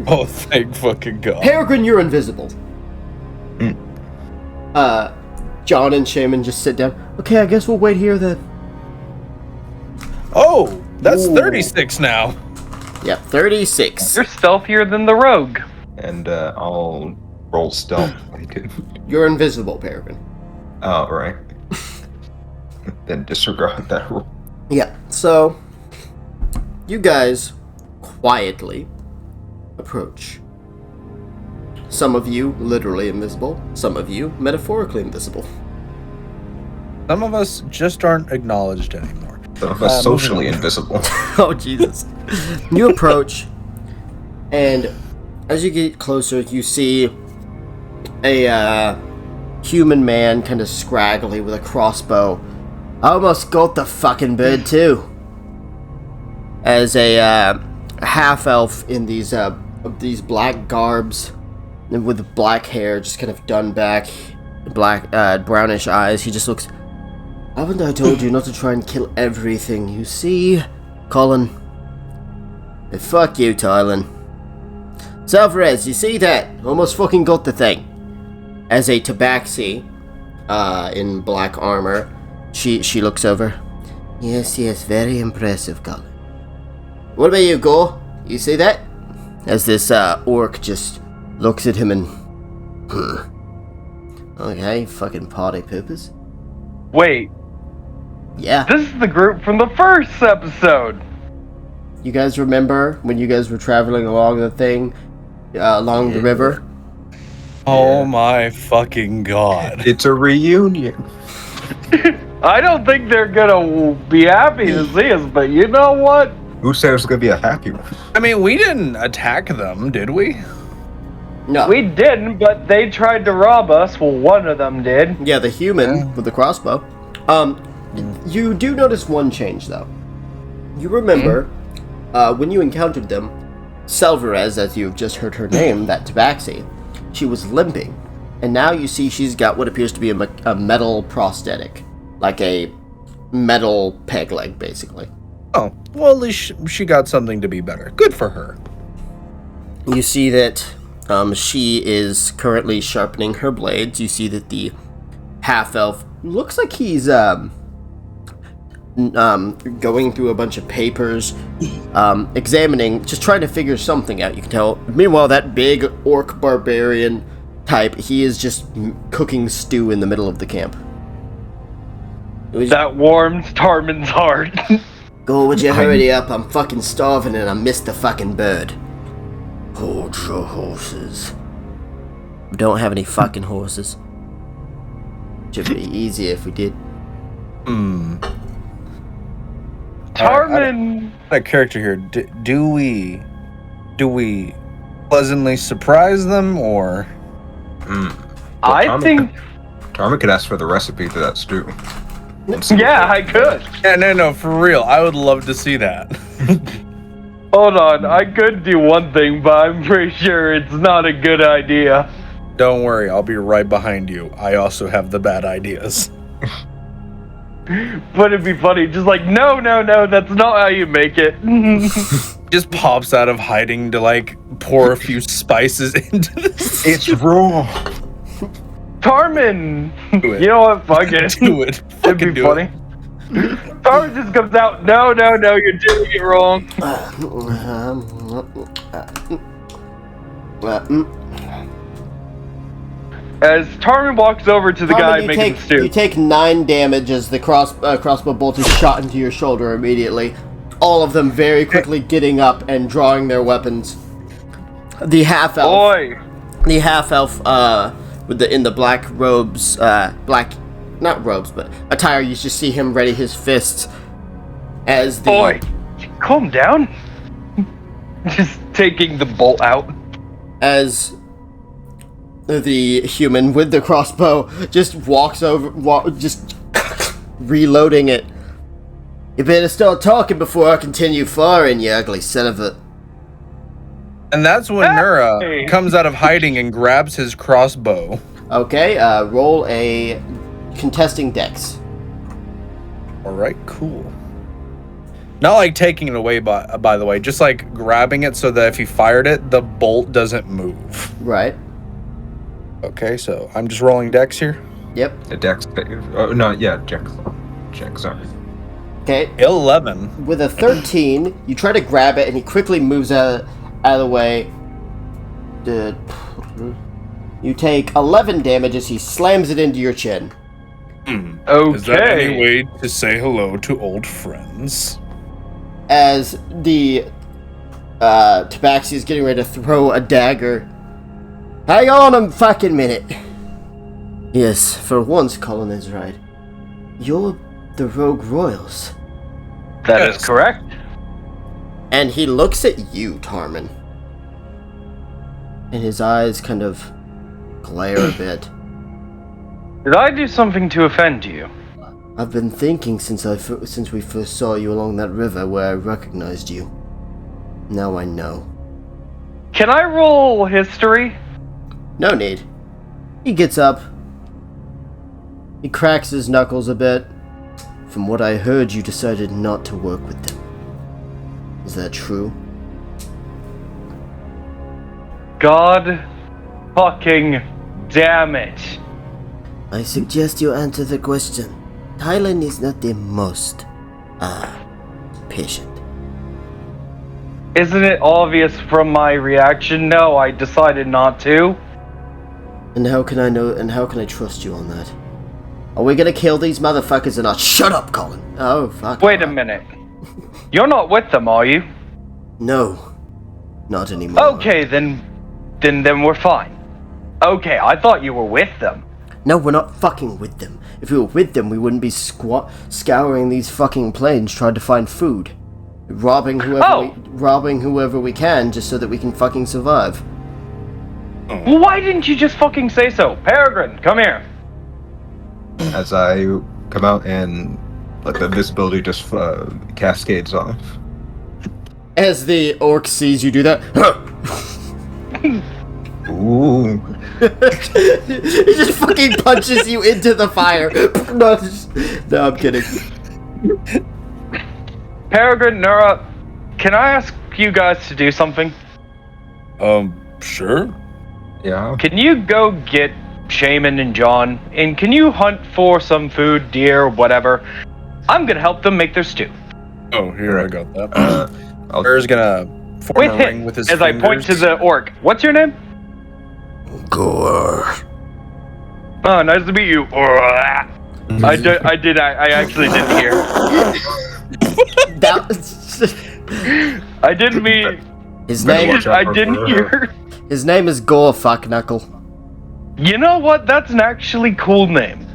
Oh, thank fucking God. Peregrine, you're invisible. Mm. John and Shaman just sit down. Okay, I guess we'll wait here then. Oh, that's Ooh. 36 now. Yep, 36. You're stealthier than the rogue. And I'll roll stealth. You're invisible, Peregrine. Oh, right. Then disregard that roll. Yeah, so you guys quietly approach. Some of you literally invisible, some of you metaphorically invisible. Some of us just aren't acknowledged anymore. Some of us socially invisible. Oh, Jesus. You approach, and as you get closer, you see a human man, kind of scraggly, with a crossbow. I almost got the fucking bird, too. As a half-elf in these black garbs, and with black hair, just kind of done back, black, brownish eyes, he just looks... Haven't I told you not to try and kill everything you see, Colin? And fuck you, Tylen. Salvarez, you see that? Almost fucking got the thing. As a tabaxi, in black armor, she looks over. Yes, very impressive, Colin. What about you, Gore? You see that? As this orc just looks at him and... Okay, fucking party poopers. Wait, Yeah. this is the group from the first episode. You guys remember when you guys were traveling along the thing, along the river? Oh my fucking God. It's a reunion. I don't think they're gonna be happy to see us, but you know what? Who said it was going to be a happy one? I mean, we didn't attack them, did we? No. We didn't, but they tried to rob us. Well, one of them did. Yeah, the human with the crossbow. You do notice one change, though. You remember, when you encountered them, Salvarez, as you've just heard her name, that tabaxi, she was limping. And now you see she's got what appears to be a metal prosthetic. Like a metal peg leg, basically. Oh, well, at least she got something to be better. Good for her. You see that she is currently sharpening her blades. You see that the half-elf looks like he's going through a bunch of papers, examining, just trying to figure something out, you can tell. Meanwhile, that big orc barbarian type, he is just cooking stew in the middle of the camp. That warms Tarmin's heart. Go, would you hurry up? I'm fucking starving and I missed the fucking bird. Hold your horses. Don't have any fucking horses. Should be easier if we did. Tarmin! That character here, do we pleasantly surprise them, or? I think... Tarmin could ask for the recipe to that stew. Yeah, I could. Yeah, no, for real. I would love to see that. Hold on, I could do one thing, but I'm pretty sure it's not a good idea. Don't worry, I'll be right behind you. I also have the bad ideas. But it'd be funny, just like, no, that's not how you make it. Just pops out of hiding to, like, pour a few spices into this. It's raw. Tarmin! Do it. You know what, fuck it. Do it. It'd Fucking be do funny. Tarmin just comes out, no, you're doing it wrong. As Tarmin walks over to the guy making the stew. You take 9 damage as the crossbow bolt is shot into your shoulder immediately. All of them very quickly getting up and drawing their weapons. The half-elf. Oi! The half-elf, in the black robes, not robes, but attire, you just see him ready his fists as the... Oi! Calm down. Just taking the bolt out. As the human with the crossbow just walks over, just reloading it. You better start talking before I continue firing, you ugly son of a... And that's when Nura comes out of hiding and grabs his crossbow. Okay, roll a contesting dex. All right, cool. Not like taking it away, by the way, just like grabbing it so that if you fired it, the bolt doesn't move. Right. Okay, so I'm just rolling dex here. Yep. A dex save. Oh, no, yeah, check, sorry. Okay. 11. With a 13, you try to grab it, and he quickly moves out of the way. You take 11 damage as he slams it into your chin. Is that any way to say hello to old friends? As the Tabaxi is getting ready to throw a dagger. Hang on a fucking minute. Yes, for once Colin is right. You're the Rogue Royals. That is correct. And he looks at you, Tarman. And his eyes kind of glare a bit. Did I do something to offend you? I've been thinking since we first saw you along that river where I recognized you. Now I know. Can I roll history? No need. He gets up. He cracks his knuckles a bit. From what I heard, you decided not to work with them. Is that true? God fucking damn it. I suggest you answer the question. Thailand is not the most, patient. Isn't it obvious from my reaction? No, I decided not to. And how can I know, and how can I trust you on that? Are we gonna kill these motherfuckers or not? Shut up, Colin! Oh, fuck. Wait a minute. You're not with them, are you? No. Not anymore. Okay, then we're fine. Okay, I thought you were with them. No, we're not fucking with them. If we were with them, we wouldn't be scouring these fucking plains trying to find food. Robbing whoever we can just so that we can fucking survive. Well, why didn't you just fucking say so? Peregrine, come here. As I come out and like the visibility just cascades off. As the orc sees you do that, Ooh. he just fucking punches you into the fire. No, I'm kidding. Peregrine, Nura, can I ask you guys to do something? Sure. Yeah. Can you go get Shaman and John, and can you hunt for some food, deer, whatever? I'm gonna help them make their stew. Oh, here, I got that. Bear's gonna form With a him, ring with his as fingers. I point to the orc. What's your name? Gore. Oh, nice to meet you. I actually didn't hear. I didn't mean. His name. I didn't hear. His name is Gore Fuckknuckle. You know what? That's an actually cool name.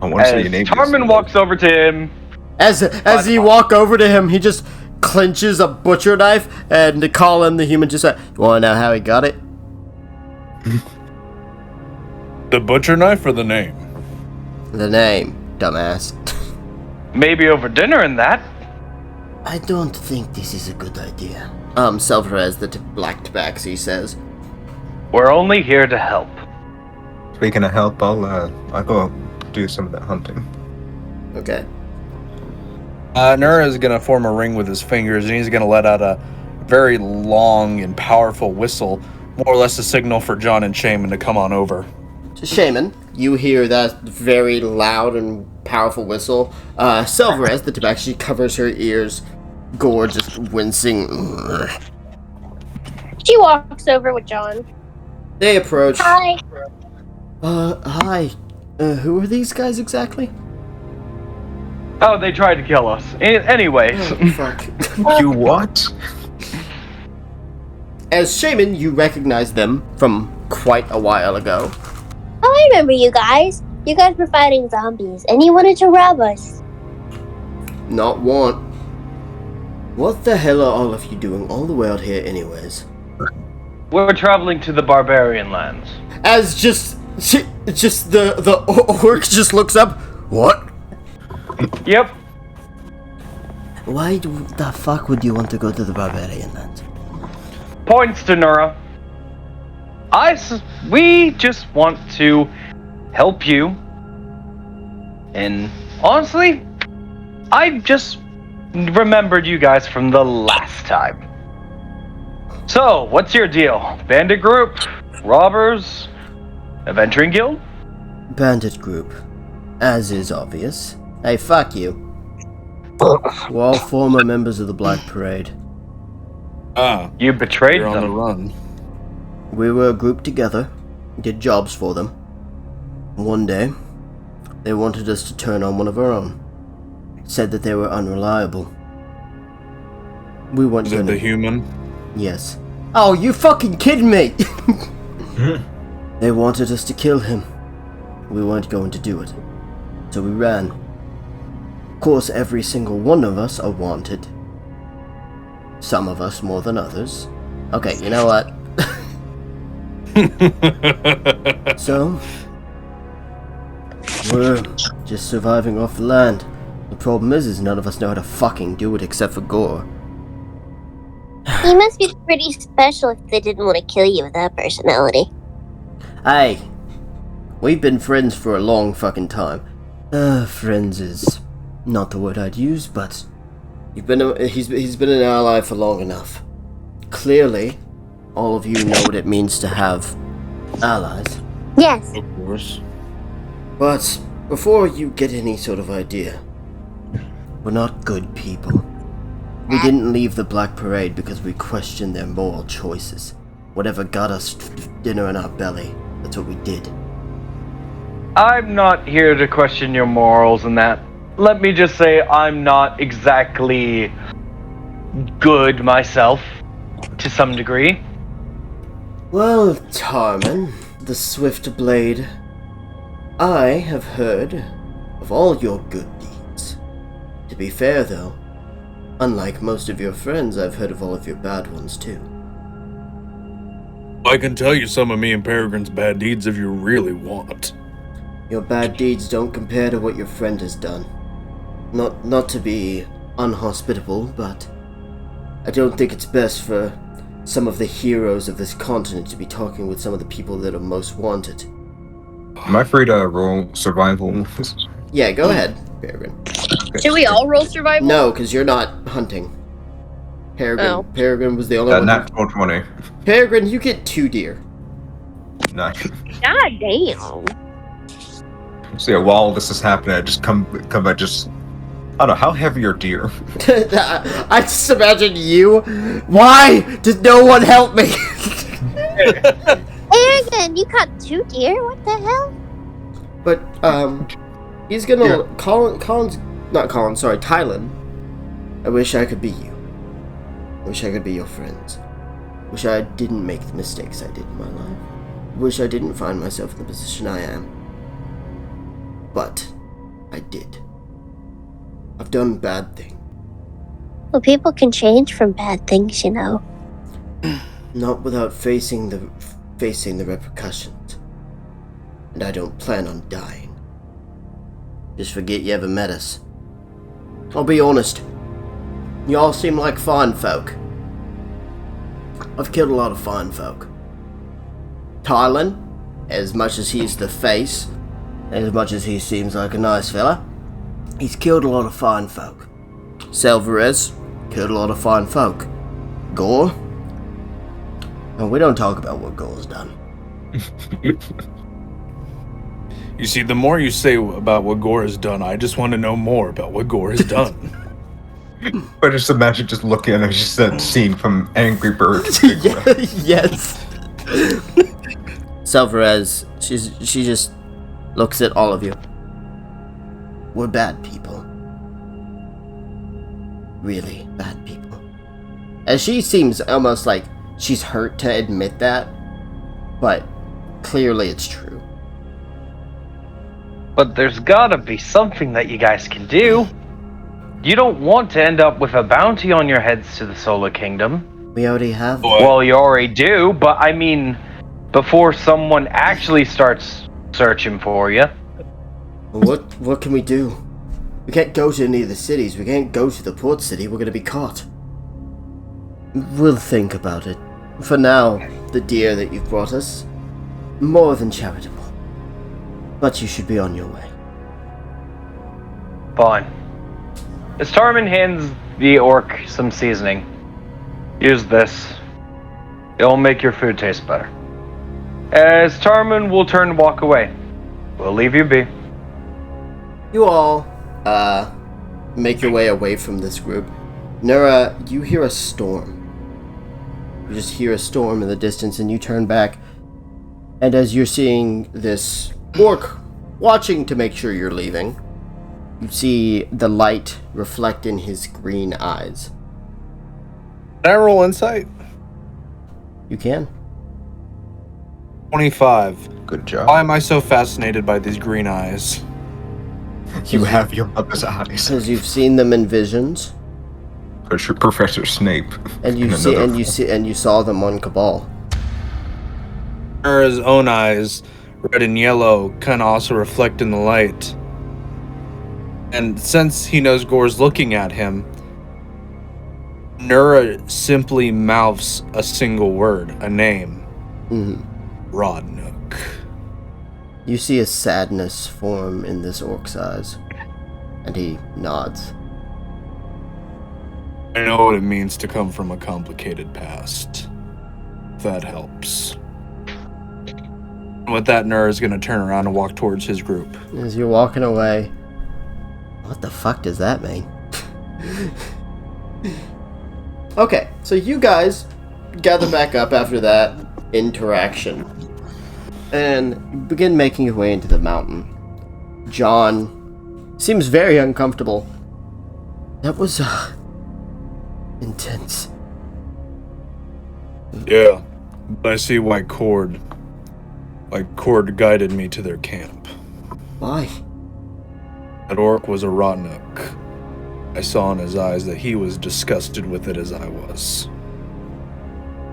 I want to say your name. Tarman walks over to him. As you walk over to him, he just clenches a butcher knife, and to call him the human just said, "You want to know how he got it?" The butcher knife or the name? The name, dumbass. Maybe over dinner and that. I don't think this is a good idea. Selvarez, the black tabaxi, says. We're only here to help. Speaking of help, I'll go do some of that hunting. Okay. Nura is gonna form a ring with his fingers, and he's gonna let out a very long and powerful whistle, more or less a signal for John and Shaman to come on over. Shaman, you hear that very loud and powerful whistle. Selvarez, the tabaxi, covers her ears. Gore just wincing. She walks over with John. They approach. Hi. Hi. Who are these guys exactly? Oh, they tried to kill us. Anyways. Oh, fuck. You what? As Shaman, you recognize them from quite a while ago. Oh, I remember you guys. You guys were fighting zombies, and you wanted to rob us. Not one. What the hell are all of you doing all the way out here anyways? We're traveling to the barbarian lands. As just the orc just looks up. What? Yep. Why the fuck would you want to go to the barbarian lands? Points to Nura. We just want to help you. And honestly, I just remembered you guys from the last time. So, what's your deal? Bandit group? Robbers? Adventuring guild? Bandit group. As is obvious. Hey, fuck you. We're all former members of the Black Parade. You betrayed You're on the them. run. We were grouped together, did jobs for them. One day, they wanted us to turn on one of our own. Said that they were unreliable. We weren't Is it gonna... the human? Yes. Oh, you fucking kidding me? They wanted us to kill him. We weren't going to do it. So we ran. Of course, every single one of us are wanted. Some of us more than others. Okay, you know what? So, we're just surviving off the land. The problem is none of us know how to fucking do it except for Gore. He must be pretty special if they didn't want to kill you with that personality. Hey, we've been friends for a long fucking time. Friends is not the word I'd use, but he's been an ally for long enough. Clearly, all of you know what it means to have allies. Yes. Of course. But before you get any sort of idea, we're not good people. We didn't leave the Black Parade because we questioned their moral choices. Whatever got us dinner in our belly, that's what we did. I'm not here to question your morals and that. Let me just say I'm not exactly good myself, to some degree. Well, Tarman, the Swift Blade, I have heard of all your good deeds. To be fair, though, unlike most of your friends, I've heard of all of your bad ones, too. I can tell you some of me and Peregrine's bad deeds if you really want. Your bad deeds don't compare to what your friend has done. Not to be unhospitable, but I don't think it's best for some of the heroes of this continent to be talking with some of the people that are most wanted. Am I free to roll survival? Yeah, go ahead, Peregrine. Should we all roll survival? No, because you're not hunting. Peregrine. Oh. Peregrine was the only one. Natural 20. Peregrine, you get 2 deer. Nice. God damn. So yeah, while this is happening, I just come by just... I don't know, how heavy are deer? I just imagine you. Why did no one help me? Arrogant, you caught 2 deer? What the hell? But he's gonna Tylen. I wish I could be you. Wish I could be your friends. Wish I didn't make the mistakes I did in my life. Wish I didn't find myself in the position I am. But I did. I've done bad things. Well, people can change from bad things, you know. Not without facing the repercussions. And I don't plan on dying. Just forget you ever met us. I'll be honest. Y'all seem like fine folk. I've killed a lot of fine folk. Tylen, as much as he's the face, as much as he seems like a nice fella, he's killed a lot of fine folk. Selvarez killed a lot of fine folk. Gore? And we don't talk about what Gore's done. You see, the more you say about what Gore has done, I just want to know more about what Gore has done. But just imagine just looking at it, just that scene from Angry Birds. Yes. Selvarez, she just looks at all of you. We're bad people. Really bad people. And she seems almost like she's hurt to admit that, but clearly it's true. But there's gotta be something that you guys can do. You don't want to end up with a bounty on your heads to the Solar Kingdom. We already have. Well, you already do, but I mean, before someone actually starts searching for you. What can we do? We can't go to any of the cities. We can't go to the port city. We're gonna be caught. We'll think about it. For now, the deer that you've brought us, more than charitable. But you should be on your way. Fine. As Tarman hands the orc some seasoning, use this. It'll make your food taste better. As Tarman will turn and walk away. We'll leave you be. You all, make your way away from this group. Nura, you hear a storm. You just hear a storm in the distance, and you turn back. And as you're seeing this orc watching to make sure you're leaving, you see the light reflect in his green eyes. Can I roll insight? You can. 25. Good job. Why am I so fascinated by these green eyes? You have your mother's eyes. Because you've seen them in visions, Because you're Professor Snape. and in another form. you saw them on Cabal. Nura's own eyes, red and yellow, kind of also reflect in the light. And since he knows Gore's looking at him, Nura simply mouths a single word, a name. Rodnook. You see a sadness form in this orc's eyes, and he nods. I know what it means to come from a complicated past. That helps. With that, Nura's gonna turn around and walk towards his group. As you're walking away, what the fuck does that mean? Okay, so you guys gather back up after that interaction and begin making your way into the mountain. John seems very uncomfortable. That was intense. Yeah, but I see why Cord guided me to their camp. Why? That orc was a Rodnook. I saw in his eyes that he was disgusted with it as I was.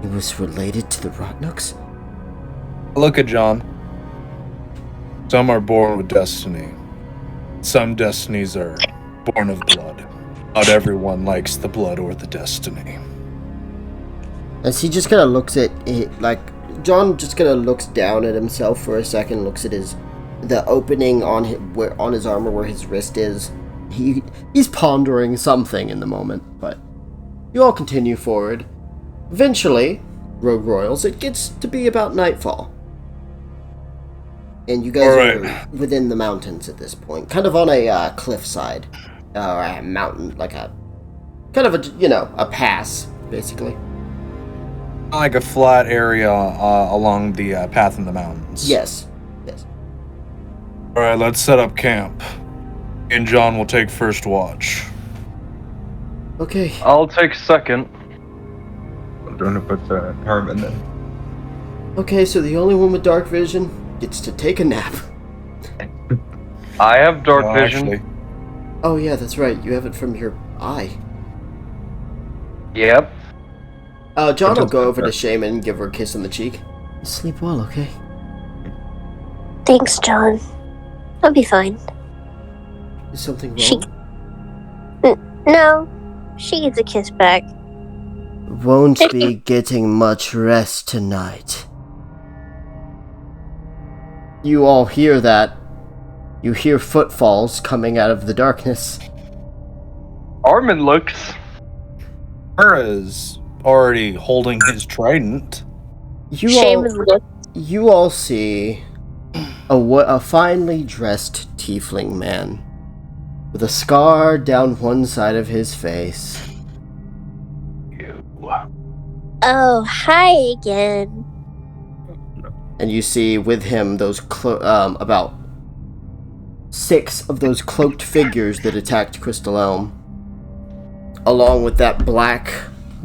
It was related to the Rodnooks? Look at John. Some are born with destiny. Some destinies are born of blood. Not everyone likes the blood or the destiny. As he just kind of looks at it, like, John just kind of looks down at himself for a second, looks at the opening on his armor where his wrist is. He's pondering something in the moment, but you all continue forward. Eventually, Rogue Royals, it gets to be about nightfall. And you guys are within the mountains at this point, kind of on a cliffside, or a mountain, like a, kind of a pass, basically. Like a flat area along the path in the mountains. Yes. Alright, let's set up camp. And John will take first watch. Okay. I'll take second. I'm going to put the Herman then. Okay, so the only one with dark vision gets to take a nap. I have dark vision. Actually, Oh yeah, that's right. You have it from your eye. Yep. John will go over to Shaman and give her a kiss on the cheek. Sleep well, okay? Thanks, John. I'll be fine. Is something wrong? No, she gets a kiss back. Won't be getting much rest tonight. You all hear that. You hear footfalls coming out of the darkness. Armin looks. Mura's already holding his trident. You all see a finely dressed tiefling man with a scar down one side of his face. Oh, hi again. And you see with him those about 6 of those cloaked figures that attacked Crystal Elm, along with that black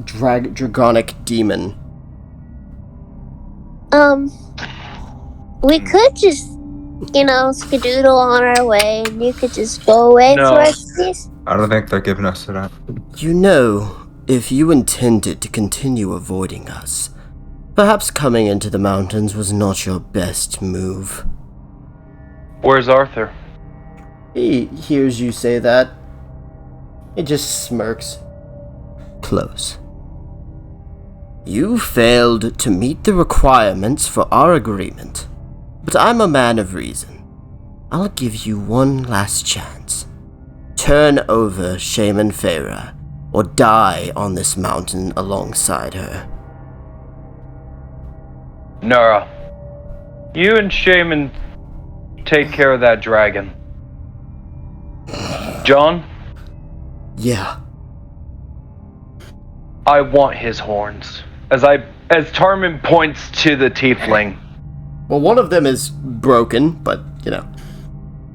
dragonic demon. We could just, skedoodle on our way, and you could just go away No. for us, please. I don't think they're giving us that. You know, if you intended to continue avoiding us, perhaps coming into the mountains was not your best move. Where's Arthur? He hears you say that. He just smirks. Close. You failed to meet the requirements for our agreement, but I'm a man of reason. I'll give you one last chance. Turn over Shaman Feyre, or die on this mountain alongside her. Nora, you and Shaman take care of that dragon. John, Yeah. I want his horns. As Tarmin points to the tiefling. Well, one of them is broken, but, you know.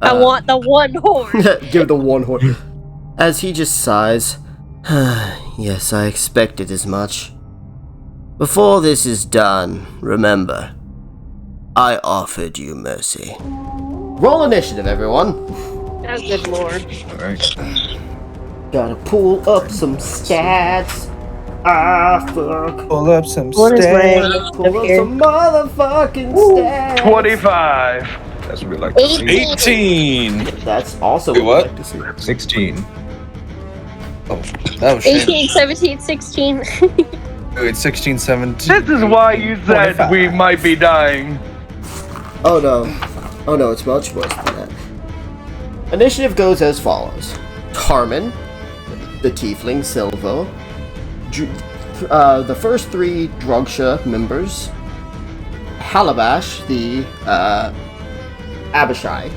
I want the one horn. Give the one horn. As he just sighs. Yes, I expected as much. Before this is done, remember, I offered you mercy. Roll initiative, everyone. Oh, good lord. Alright. Gotta pull up some stats. Ah, fuck. Pull up some What is my Pull up here? some motherfucking stats. 25. That's what we like to see. 18. That's also Wait, what we what? like to see. 16. Oh, that was 18, 17, 16. Wait, 16, 17. This is why you said 25. we might be dying. Oh no, it's much worse than that. Initiative goes as follows. Tarmin, the Tiefling, Silvo, the first 3 Drogsha members, Halabash, the Abishai,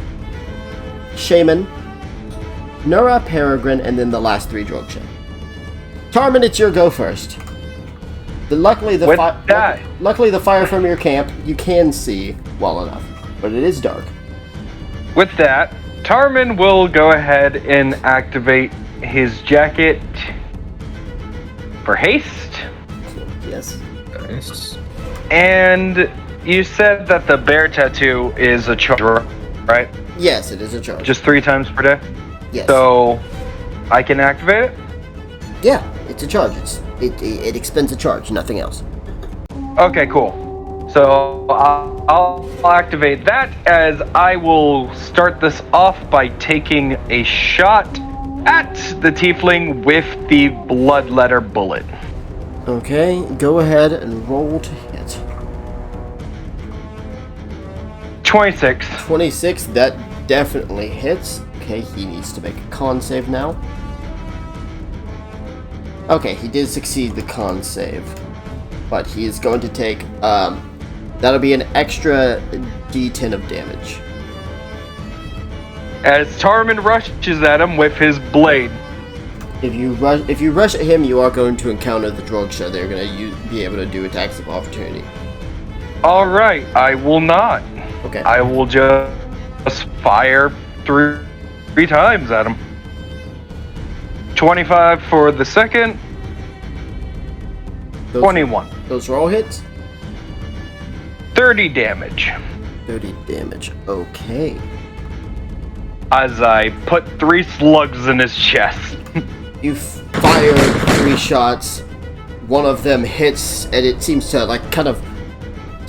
Shaman, Nura, Peregrine, and then the last 3 Drogsha. Tarmin, it's your go first. Luckily the fire from your camp you can see well enough, but it is dark. With that, Tarmin will go ahead and activate his jacket for haste. Yes. Nice. And you said that the bear tattoo is a charge, right? Yes, it is a charge. Just 3 times per day? yes. So, I can activate it? Yeah, it's a charge. It expends a charge, nothing else. Okay, cool. So, I'll activate that as I will start this off by taking a shot at the tiefling with the bloodletter bullet. Okay, go ahead and roll to hit. 26. 26, that definitely hits. Okay, he needs to make a con save now. Okay, he did succeed the con save. But he is going to take, that'll be an extra d10 of damage. As Tarmin rushes at him with his blade. If you rush at him, you are going to encounter the Drogsha. They're going to be able to do attacks of opportunity. Alright, I will not. Okay. I will just fire three times at him. 25 for the second. 21. Those are all hits? 30 damage. 30 damage. Okay. As I put 3 slugs in his chest. You fire 3 shots. One of them hits, and it seems to, like, kind of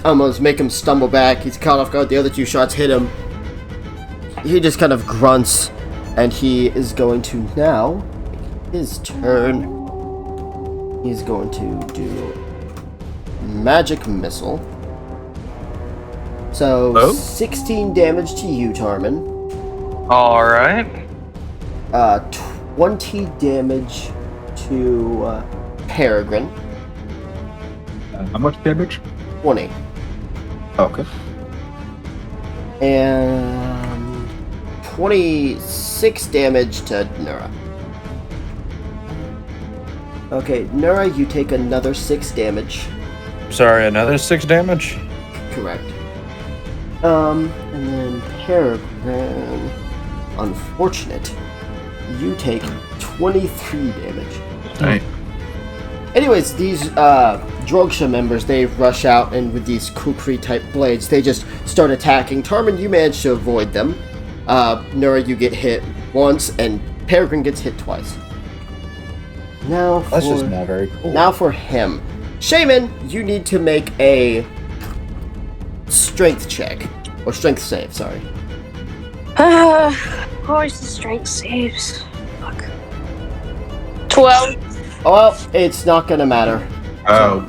almost make him stumble back. He's caught off guard. The other 2 shots hit him. He just kind of grunts, and he is going to now, his turn, he's going to do magic missile. So, 16 damage to you, Tarmin. Alright. 20 damage to Peregrine. How much damage? 20. Okay. And 26 damage to Nura. Okay, Nura, you take another 6 damage. Sorry, another 6 damage? Correct. And then Peregrine, unfortunate, you take 23 damage. Right. Anyways, these Drogsha members, they rush out, and with these kukri type blades, they just start attacking. Tarmin, you manage to avoid them. Nura, you get hit once, and Peregrine gets hit twice. Now for, That's just not very cool. Now for him. Shaman, you need to make a strength check. Or strength save, sorry. Where's the strength saves? Fuck. 12. Oh, well, it's not gonna matter. Oh,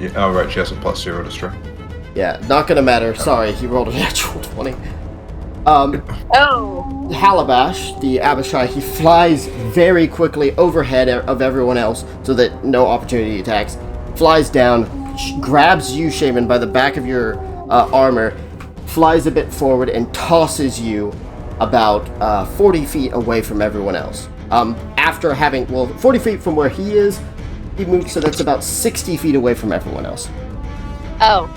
yeah. Oh, right. She has a +0 to strength. Yeah, not gonna matter. Sorry, he rolled a natural 20. Oh. Halabash, the Abishai, he flies very quickly overhead of everyone else so that no opportunity attacks. Flies down, grabs you, Shaman, by the back of your armor, flies a bit forward, and tosses you about 40 feet away from everyone else. After having, 40 feet from where he is, he moved, so that's about 60 feet away from everyone else. Oh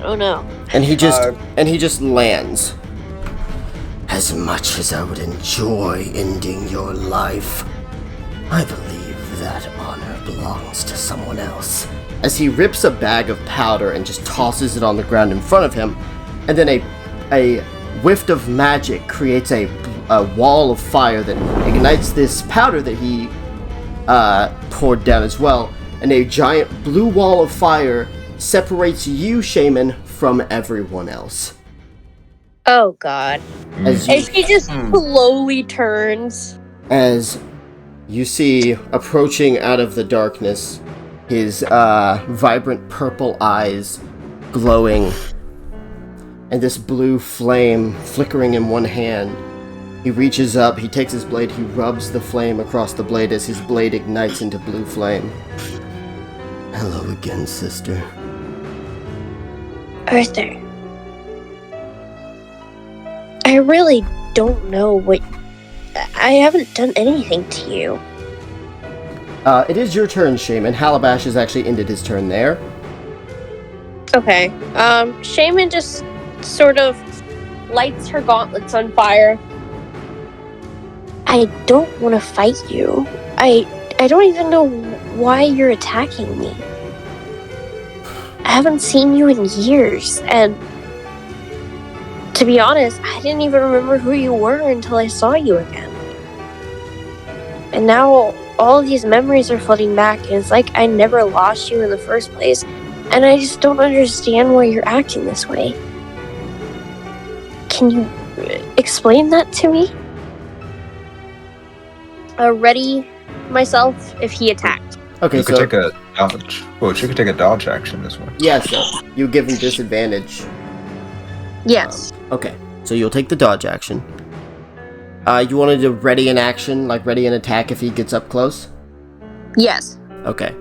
no. And he just lands. As much as I would enjoy ending your life, I believe that honor belongs to someone else. As he rips a bag of powder and just tosses it on the ground in front of him, and then a whiff of magic creates a wall of fire that ignites this powder that he poured down as well, and a giant blue wall of fire separates you, Shaman, from everyone else. Oh god. As And he just slowly turns. As you see approaching out of the darkness, his vibrant purple eyes glowing, and this blue flame flickering in one hand. He reaches up, he takes his blade, he rubs the flame across the blade as his blade ignites into blue flame. Hello again, sister. Arthur. I really don't know what... I haven't done anything to you. It is your turn, Shaman. Halabash has actually ended his turn there. Okay. Shaman just sort of lights her gauntlets on fire. I don't want to fight you. I don't even know why you're attacking me. I haven't seen you in years, and to be honest, I didn't even remember who you were until I saw you again. And now all of these memories are flooding back, and it's like I never lost you in the first place, and I just don't understand why you're acting this way. Can you explain that to me? Ready myself if he attacked. Okay, You so... could take a dodge. Well, she could take a dodge action this one. Yeah, so you give him disadvantage. Yes. Okay, so you'll take the dodge action. You wanted to ready an action, like ready an attack if he gets up close? Yes. Okay.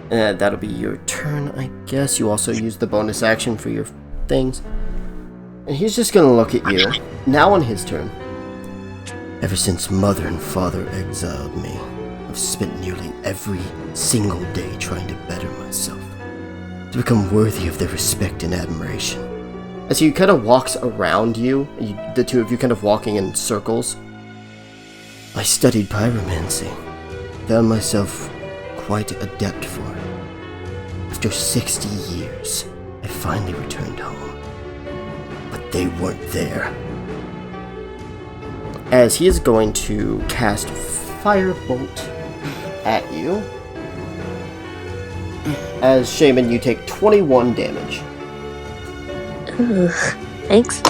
That'll be your turn, I guess. You also use the bonus action for your things. And he's just gonna look at you. Now on his turn. Ever since mother and father exiled me, I've spent nearly every single day trying to better myself, to become worthy of their respect and admiration. As he kind of walks around you, the two of you kind of walking in circles. I studied pyromancy, found myself quite adept for it. After 60 years, I finally returned home, but they weren't there. As he is going to cast Firebolt at you. As Shaman, you take 21 damage. Ugh, thanks.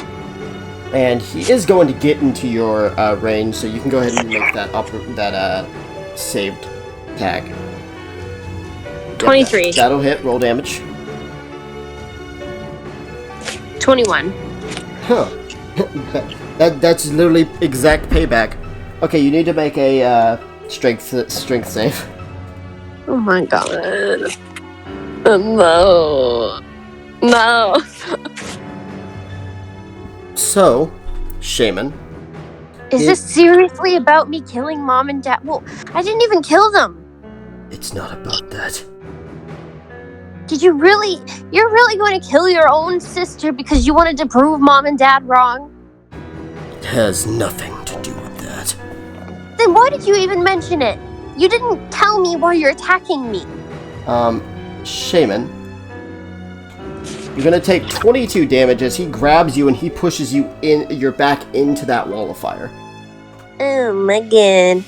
And he is going to get into your range, so you can go ahead and make that saved tag. 23. That'll hit. Roll damage. 21. Huh. That's literally exact payback. Okay, you need to make a strength save. Oh my god. No. No. So, Shaman. Is this seriously about me killing Mom and Dad? Well, I didn't even kill them. It's not about that. Did you really? You're really going to kill your own sister because you wanted to prove Mom and Dad wrong? It has nothing to do with that. Then why did you even mention it? You didn't tell me why you're attacking me. Shaman. You're gonna take 22 damage as he grabs you and he pushes you in your back into that wall of fire. Oh my god.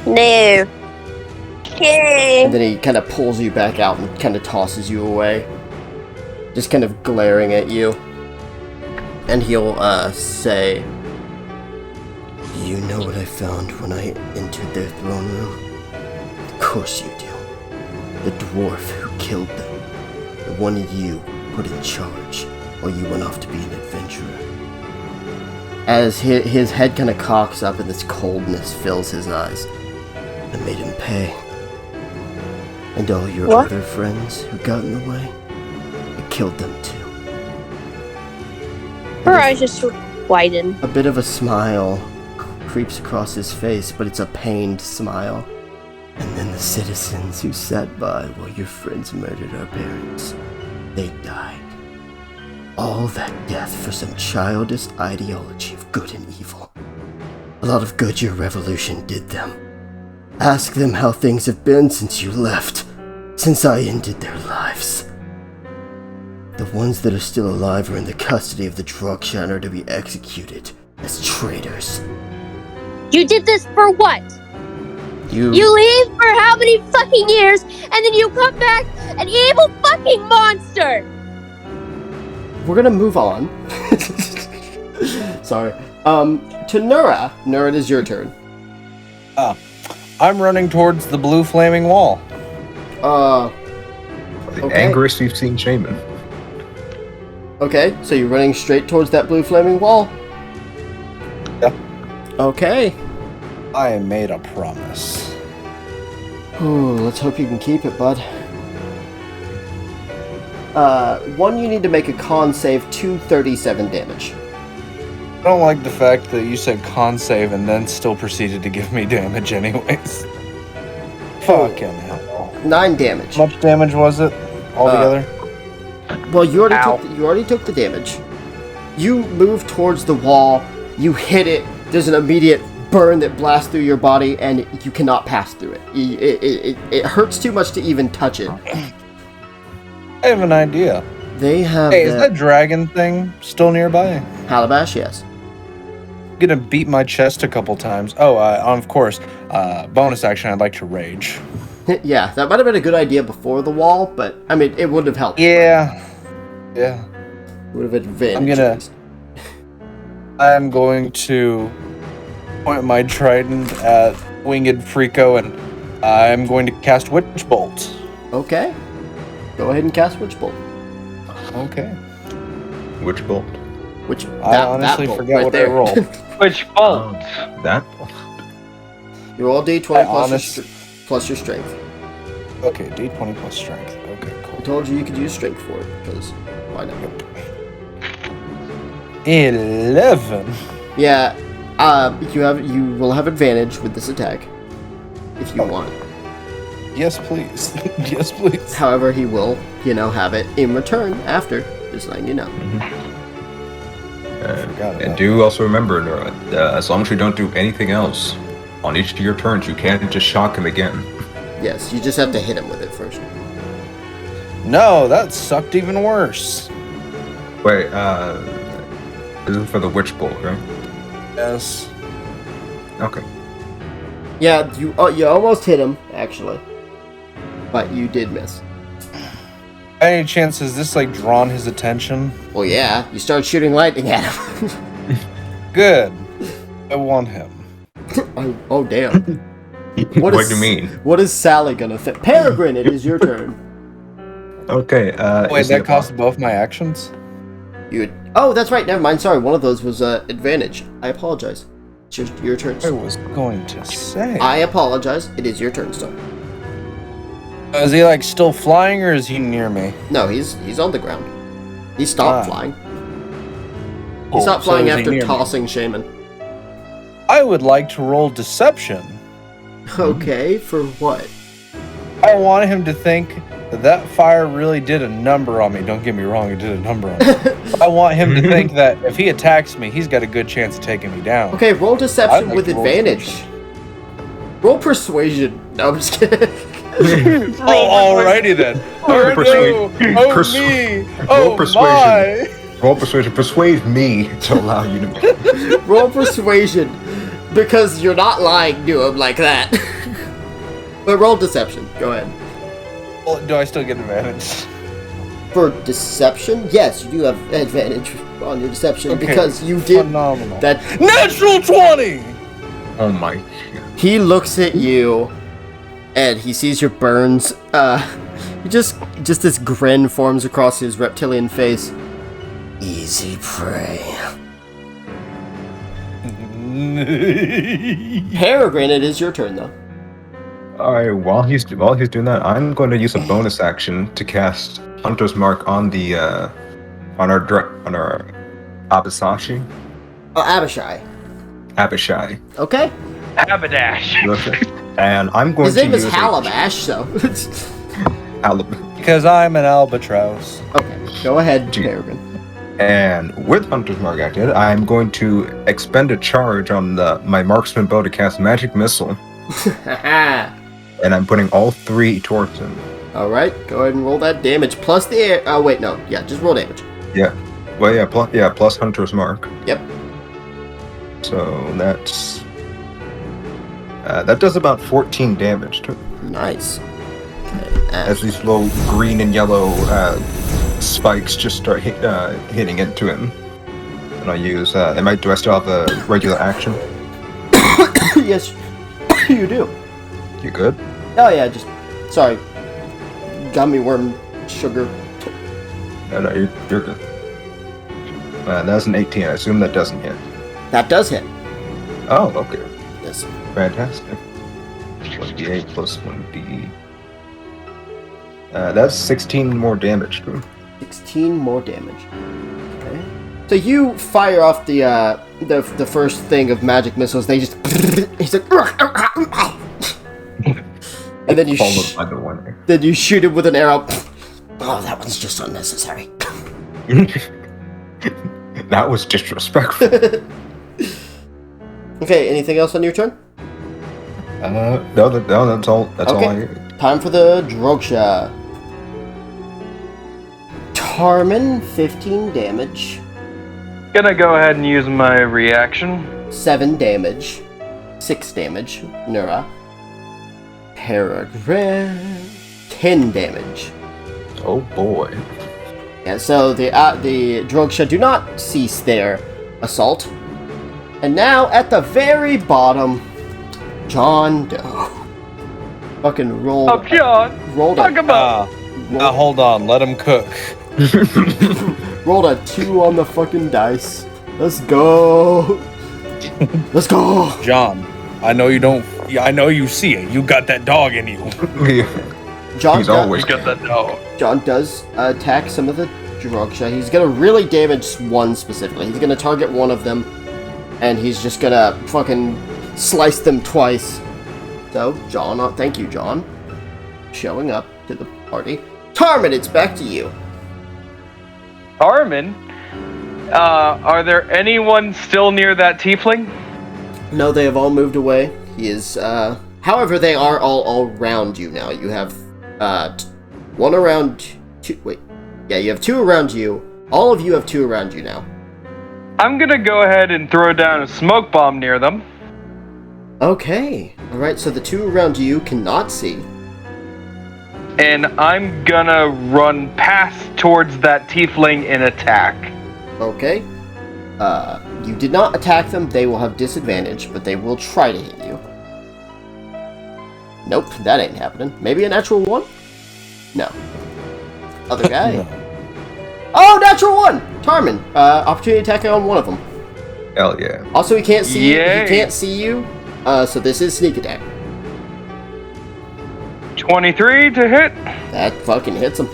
No. Okay. And then he kind of pulls you back out and kind of tosses you away. Just kind of glaring at you. And he'll, say... Do you know what I found when I entered their throne room? Of course you do. The dwarf who killed them. The one you put in charge while you went off to be an adventurer. as his head kind of cocks up and this coldness fills his eyes. I made him pay. And all your What? other friends who got in the way, I killed them too. Her eyes just sort of widen. A bit of a smile creeps across his face, but it's a pained smile. And then the citizens who sat by while your friends murdered our parents, they died. All that death for some childish ideology of good and evil. A lot of good your revolution did them. Ask them how things have been since you left, since I ended their lives. The ones that are still alive are in the custody of the Drugshiner to be executed as traitors. You did this for what? You You leave for how many fucking years, and then you come back an evil fucking monster! We're gonna move on. Sorry. To Nura. Nura, it is your turn. I'm running towards the blue flaming wall. The Okay. angriest we've seen Shaman. Okay, so you're running straight towards that blue flaming wall? Yeah. Okay. I made a promise. Ooh, let's hope you can keep it, bud. One, you need to make a con save, 237 damage. I don't like the fact that you said con save and then still proceeded to give me damage anyways. Fucking hell. 9 damage. How much damage was it altogether? Well, you Ow. already took the damage. You move towards the wall, you hit it, there's an immediate burn that blasts through your body, and you cannot pass through it. It hurts too much to even touch it. I have an idea. They have Hey, is that dragon thing still nearby? Calabash, yes. Gonna beat my chest a couple times. Oh, of course, bonus action, I'd like to rage. Yeah, that might have been a good idea before the wall, but, I mean, it would have helped. Yeah. Yeah. It would have advantaged. I'm going to point my trident at Winged Freako, and I'm going to cast Witch Bolt. Okay. Go ahead and cast Witch Bolt. Okay. Which bolt? Which, I honestly bolt forget right what there. I rolled. Which bolt? That bolt. You roll D20 I plus your strength. Okay, D20 plus strength. Okay, I cool. told you you could use strength for it, because why not? 11. Yeah, you will have advantage with this attack if you want. Yes, please. Yes, please. However, he will, have it in return after, just letting you know. Forgot about And do also remember, Nora, as long as you don't do anything else, on each of your turns, you can't just shock him again. Yes, you just have to hit him with it first. No, that sucked even worse. Wait, this is for the Witch Bolt, right? Yes. Okay. Yeah, you almost hit him, actually. But you did miss. By any chance, has this, drawn his attention? Well, yeah, you start shooting lightning at him. Good. I want him. Oh, damn. What do you mean? What is Sally gonna think? Peregrine, it is your turn. Okay, Wait, is he that a cost both my actions? Oh, that's right, never mind, sorry, one of those was advantage. I apologize. It's your turn. I was going to say. I apologize, it is your turn still. Is he, still flying, or is he near me? No, he's on the ground. He stopped flying. He Cool. stopped So flying is he after near me? tossing Shaman. I would like to roll deception. Okay, for what? I want him to think that fire really did a number on me. Don't get me wrong, it did a number on me. I want him to think that if he attacks me, he's got a good chance of taking me down. Okay, roll deception I'd like with to roll advantage. deception. Roll persuasion. No, I'm just kidding. Alrighty then. Oh, Persuade- no. Oh, pers- me. roll Oh, persuasion. my. Roll persuasion. Persuade me to allow you to. Roll persuasion. Because you're not lying to him like that. But roll deception. Go ahead. Well, do I still get advantage? For deception, yes, you do have advantage on your deception Okay, because you did phenomenal. that. Natural 20! Oh my. He looks at you, and he sees your burns. Just this grin forms across his reptilian face. Easy prey. Peregrine, it is your turn though. Alright, while he's doing that, I'm going to use a bonus action to cast Hunter's Mark on the on our Abisashi. Oh, Abishai. Abishai. Okay. Habadash. And I'm going His to name is use Halabash, so. Because I'm an albatross. Okay, go ahead, Gee. Peregrine. And with Hunter's Mark active, I'm going to expend a charge on my marksman bow to cast Magic Missile. And I'm putting all 3 towards him. Alright, go ahead and roll that damage plus the air. Oh, wait, no. Yeah, just roll damage. Yeah. Well, yeah, plus Hunter's Mark. Yep. So that's that does about 14 damage to him. Nice. As these little green and yellow spikes just start hitting into him. And I'll use do I still have a regular action? Yes, you do. You good? Oh, yeah, just. Sorry. Gummy worm sugar. No, you're good. That's an 18. I assume that doesn't hit. That does hit. Oh, okay. Yes. Fantastic. 1d8 plus 1d. That's 16 more damage to him. 16 more damage. Okay. So you fire off the first thing of magic missiles. They just. He's like. And then you Followed by the one. Then you shoot him with an arrow. Oh, that one's just unnecessary. That was disrespectful. Okay, anything else on your turn? No, that's all. That's all I. Time for the Drogsha. Tarmin, 15 damage. Gonna go ahead and use my reaction. 7 damage. 6 damage. Nura. Peregrine, 10 damage. Oh boy. Yeah, so the Drogsha do not cease their assault. And now, at the very bottom, John Doe. Fucking rolled. Up, John. Rolled Talk a, about. Now hold on, let him cook. rolled a 2 on the fucking dice. Let's go. Let's go. John, I know you don't. I know you see it. You got that dog in you. John, He's always Got that dog. John does attack some of the Drogsha. He's gonna really damage one specifically. He's gonna target one of them, and he's just gonna fucking slice them twice. So, John, thank you, John, showing up to the party. Tarmin, it's back to you. Armin, are there anyone still near that tiefling? No, they have all moved away. He is, however, they are all around you now. You have, one around two, wait. Yeah, you have 2 around you. All of you have 2 around you now. I'm gonna go ahead and throw down a smoke bomb near them. Okay. Alright, so the 2 around you cannot see. And I'm gonna run past towards that tiefling and attack. Okay. You did not attack them. They will have disadvantage, but they will try to hit you. Nope, that ain't happening. Maybe a natural 1? No. Other guy? No. Oh, natural 1! Tarmin, opportunity attack on one of them. Hell yeah. Also, he can't see you. Yay. He can't see you. So this is sneak attack. 23 to hit. That fucking hits him.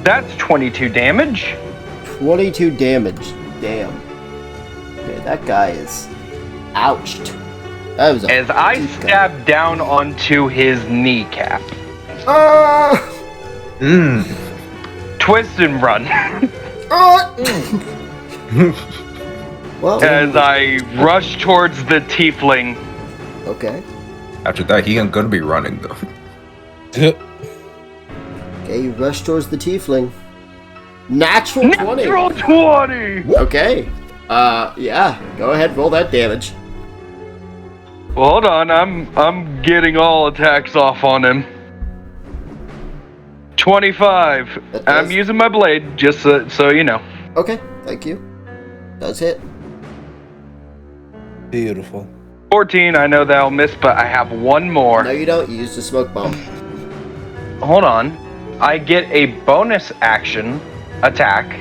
That's 22 damage. 22 damage. Damn. Okay, that guy is ouched. That was a As I deep cut. stab down onto his kneecap. Twist and run. Well, As I rush towards the tiefling. okay. After that, he ain't gonna be running though. Okay, you rush towards the tiefling. Natural 20. Natural 20! Okay. Yeah. Go ahead, roll that damage. Well, hold on, I'm getting all attacks off on him. 25. That I'm does. using my blade, just so you know. Okay, thank you. Does hit. Beautiful. 14, I know that'll miss, but I have one more. No, you don't. You used a smoke bomb. Hold on. I get a bonus action attack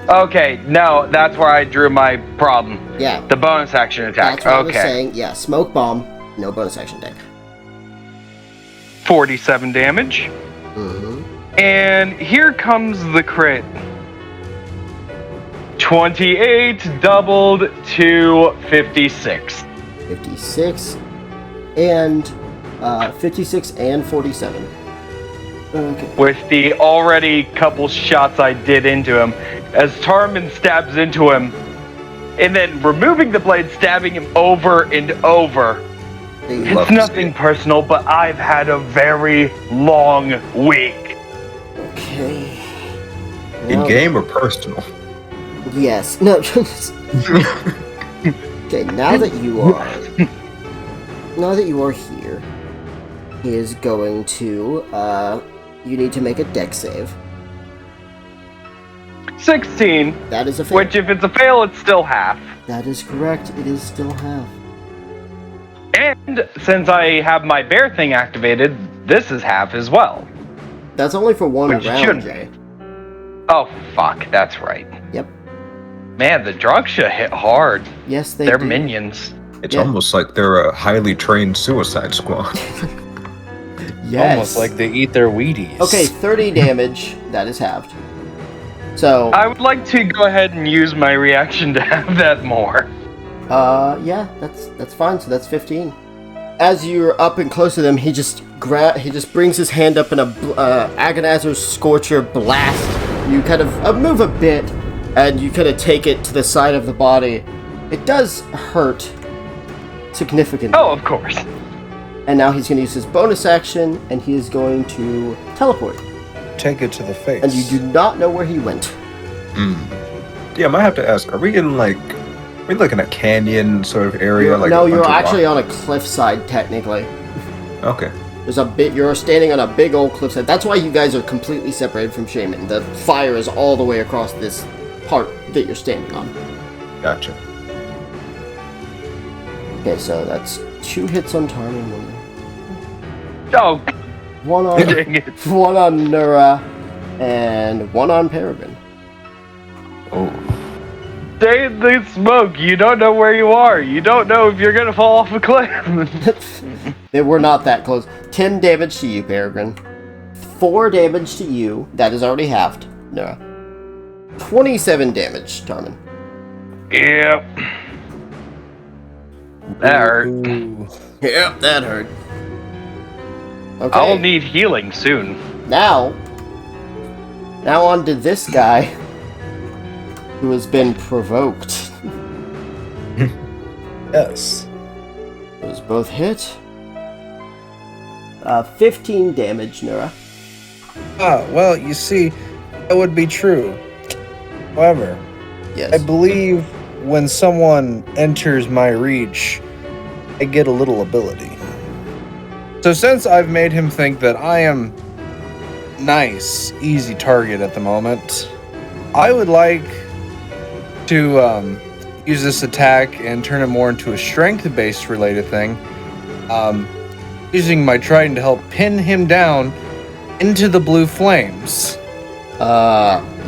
Okay, no, that's where I drew my problem. Yeah. The bonus action attack. That's what I was Okay. saying. Yeah, smoke bomb, no bonus action deck. 47 damage. Mm-hmm. And here comes the crit. 28 doubled to 56. 56 and 56 and 47. Okay. With the already couple shots I did into him, as Tarman stabs into him, and then removing the blade, stabbing him over and over. It's nothing personal, but I've had a very long week. Okay. In game or personal? Yes. No. Okay. Now that you are here, he is going to. You need to make a dex save. 16. That is a fail. Which, if it's a fail, it's still half. That is correct. It is still half. And since I have my bear thing activated, this is half as well. That's only for one Which round, shouldn't. Jay. Oh, fuck. That's right. Yep. Man, the Drunksha hit hard. Yes, They're do. minions. It's Yeah. almost like they're a highly trained suicide squad. Yes. Almost like they eat their Wheaties. Okay, 30 damage. That is halved. So, I would like to go ahead and use my reaction to have that more. yeah, that's fine. So that's 15. As you're up and close to them, he just brings his hand up in a Agonizer Scorcher blast. You kind of move a bit, and you kind of take it to the side of the body. It does hurt significantly. Oh, of course. And now he's going to use his bonus action, and he is going to teleport. Take it to the face. And you do not know where he went. Yeah, I might have to ask, are we in like a canyon sort of area? No, you're actually on a cliffside, technically. Okay. You're standing on a big old cliffside. That's why you guys are completely separated from Shaman. The fire is all the way across this part that you're standing on. Gotcha. Okay, so that's 2 hits on Tarman. Oh, One on dang it. one on Nura, and one on Peregrine. Oh. Stay in the smoke. You don't know where you are. You don't know if you're gonna fall off a cliff. We're not that close. 10 damage to you, Peregrine. 4 damage to you. That is already halved, Nura. 27 damage, Tarman. Yep. That hurt. Ooh. Yep, that hurt. Okay. I'll need healing soon. Now on to this guy who has been provoked. Yes. Those both hit. 15 damage, Nura. Well, you see, that would be true. However, Yes. I believe when someone enters my reach, I get a little ability. So since I've made him think that I am nice, easy target at the moment, I would like to use this attack and turn it more into a strength-based related thing, using my trident to help pin him down into the blue flames.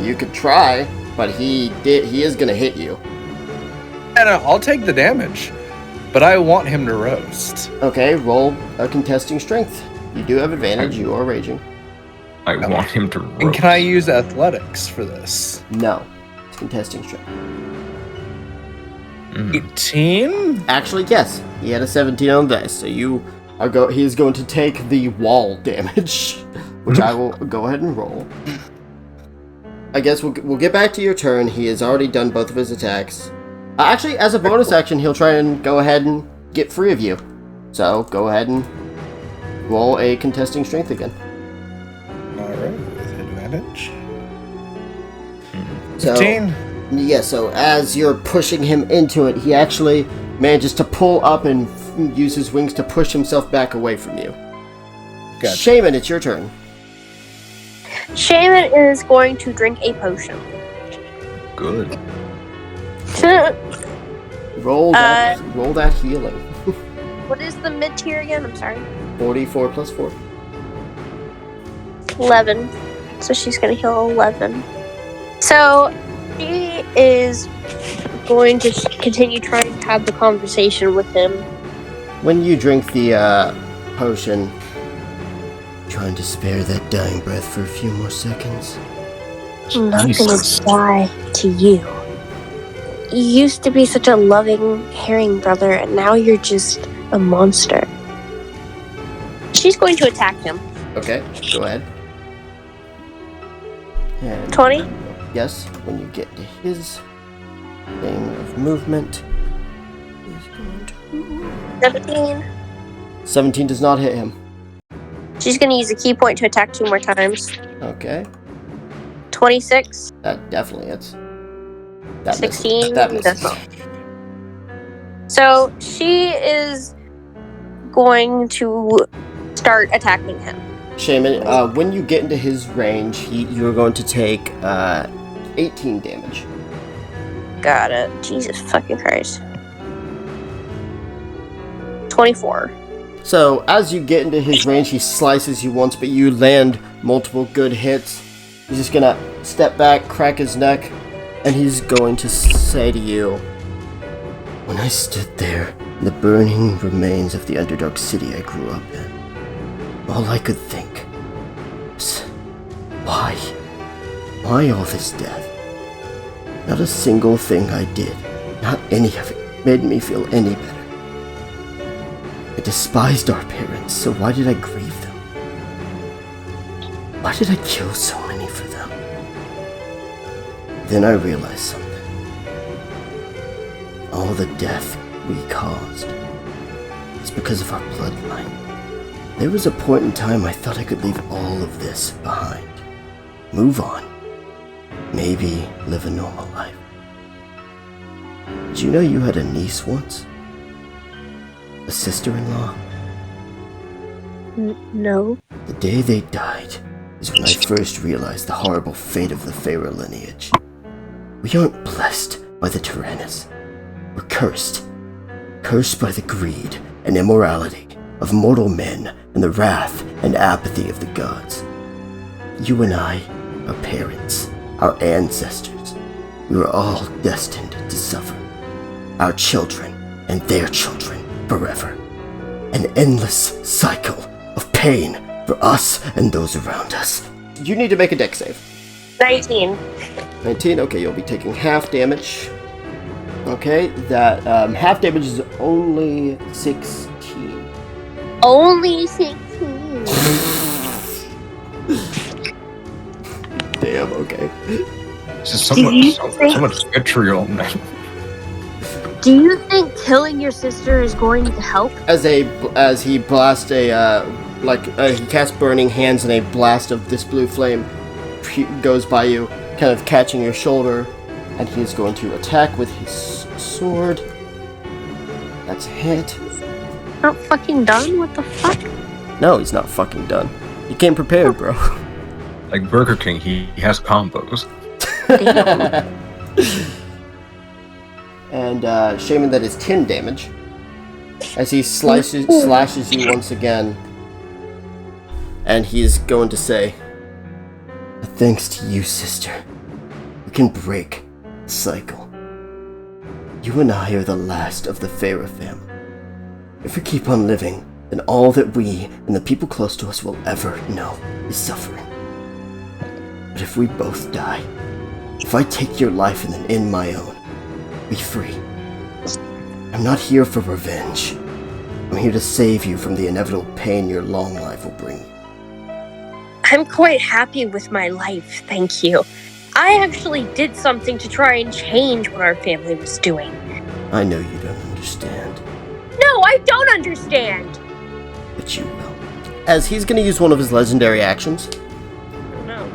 You could try, but he is gonna hit you. And I'll take the damage, but I want him to roast. Okay, roll a contesting strength. You do have advantage, you are raging. I want him to And can I use athletics for this? No. It's contesting strength. 18? Actually, yes. He had a 17 on the dice, so he is going to take the wall damage, which I will go ahead and roll. I guess we'll get back to your turn. He has already done both of his attacks. Actually, as a bonus action, he'll try and go ahead and get free of you. So, go ahead and roll a contesting strength again. Alright, with advantage. So, 15? yeah, so as you're pushing him into it, he actually manages to pull up and use his wings to push himself back away from you. Gotcha. Shaman, it's your turn. Shaman is going to drink a potion. Good. Roll that healing. What is the mid tier again? I'm sorry. 44 plus 4. 11. So she's gonna heal 11. So She is going to continue trying to have the conversation with him. When you drink the potion, trying to spare that dying breath for a few more seconds. I'm not Jesus. gonna die to you. You used to be such a loving, caring brother, and now you're just a monster. She's going to attack him. Okay, go ahead. And 20? Yes, when you get to his thing of movement, he's going to... 17. 17 does not hit him. She's gonna use a key point to attack 2 more times. Okay, 26. that definitely hits. That 16. Misses. That misses. That's not. So she is going to start attacking him. Shaman, when you get into his range, you're going to take 18 damage. Got it. Jesus fucking Christ. 24. So, as you get into his range, he slices you once, but you land multiple good hits. He's just gonna step back, crack his neck, and he's going to say to you, "When I stood there in the burning remains of the Underdark city I grew up in, all I could think was, why? Why all this death? Not a single thing I did, not any of it, made me feel any better. I despised our parents, so why did I grieve them? Why did I kill so many for them? Then I realized something. All the death we caused is because of our bloodline. There was a point in time I thought I could leave all of this behind. Move on. Maybe live a normal life. Did you know you had a niece once? A sister-in-law? No. The day they died is when I first realized the horrible fate of the Pharaoh lineage. We aren't blessed by the Tyrannus. We're cursed. Cursed by the greed and immorality of mortal men and the wrath and apathy of the gods. You and I, our parents, our ancestors, we were all destined to suffer. Our children and their children forever. An endless cycle of pain for us and those around us. You need to make a dex save. 19. 19, okay, you'll be taking half damage. Okay, that half damage is only 16. Only 16. Damn, okay. This is so much vitriol. Do you think killing your sister is going to help? As he blasts he casts burning hands and a blast of this blue flame goes by you, kind of catching your shoulder, and he is going to attack with his sword. That's a hit. Not fucking done? What the fuck? No, he's not fucking done. He came prepared, bro. Like Burger King, he has combos. And Shaman, that is 10 damage. As he slashes you once again. And he is going to say, "Thanks to you, sister, we can break the cycle. You and I are the last of the Pharaoh family. If we keep on living, then all that we and the people close to us will ever know is suffering. But if we both die, if I take your life and then end my own, be free. I'm not here for revenge. I'm here to save you from the inevitable pain your long life will bring you." I'm quite happy with my life, thank you. I actually did something to try and change what our family was doing. I know you don't understand, No, I don't understand! but you will. As he's going to use one of his legendary actions, No.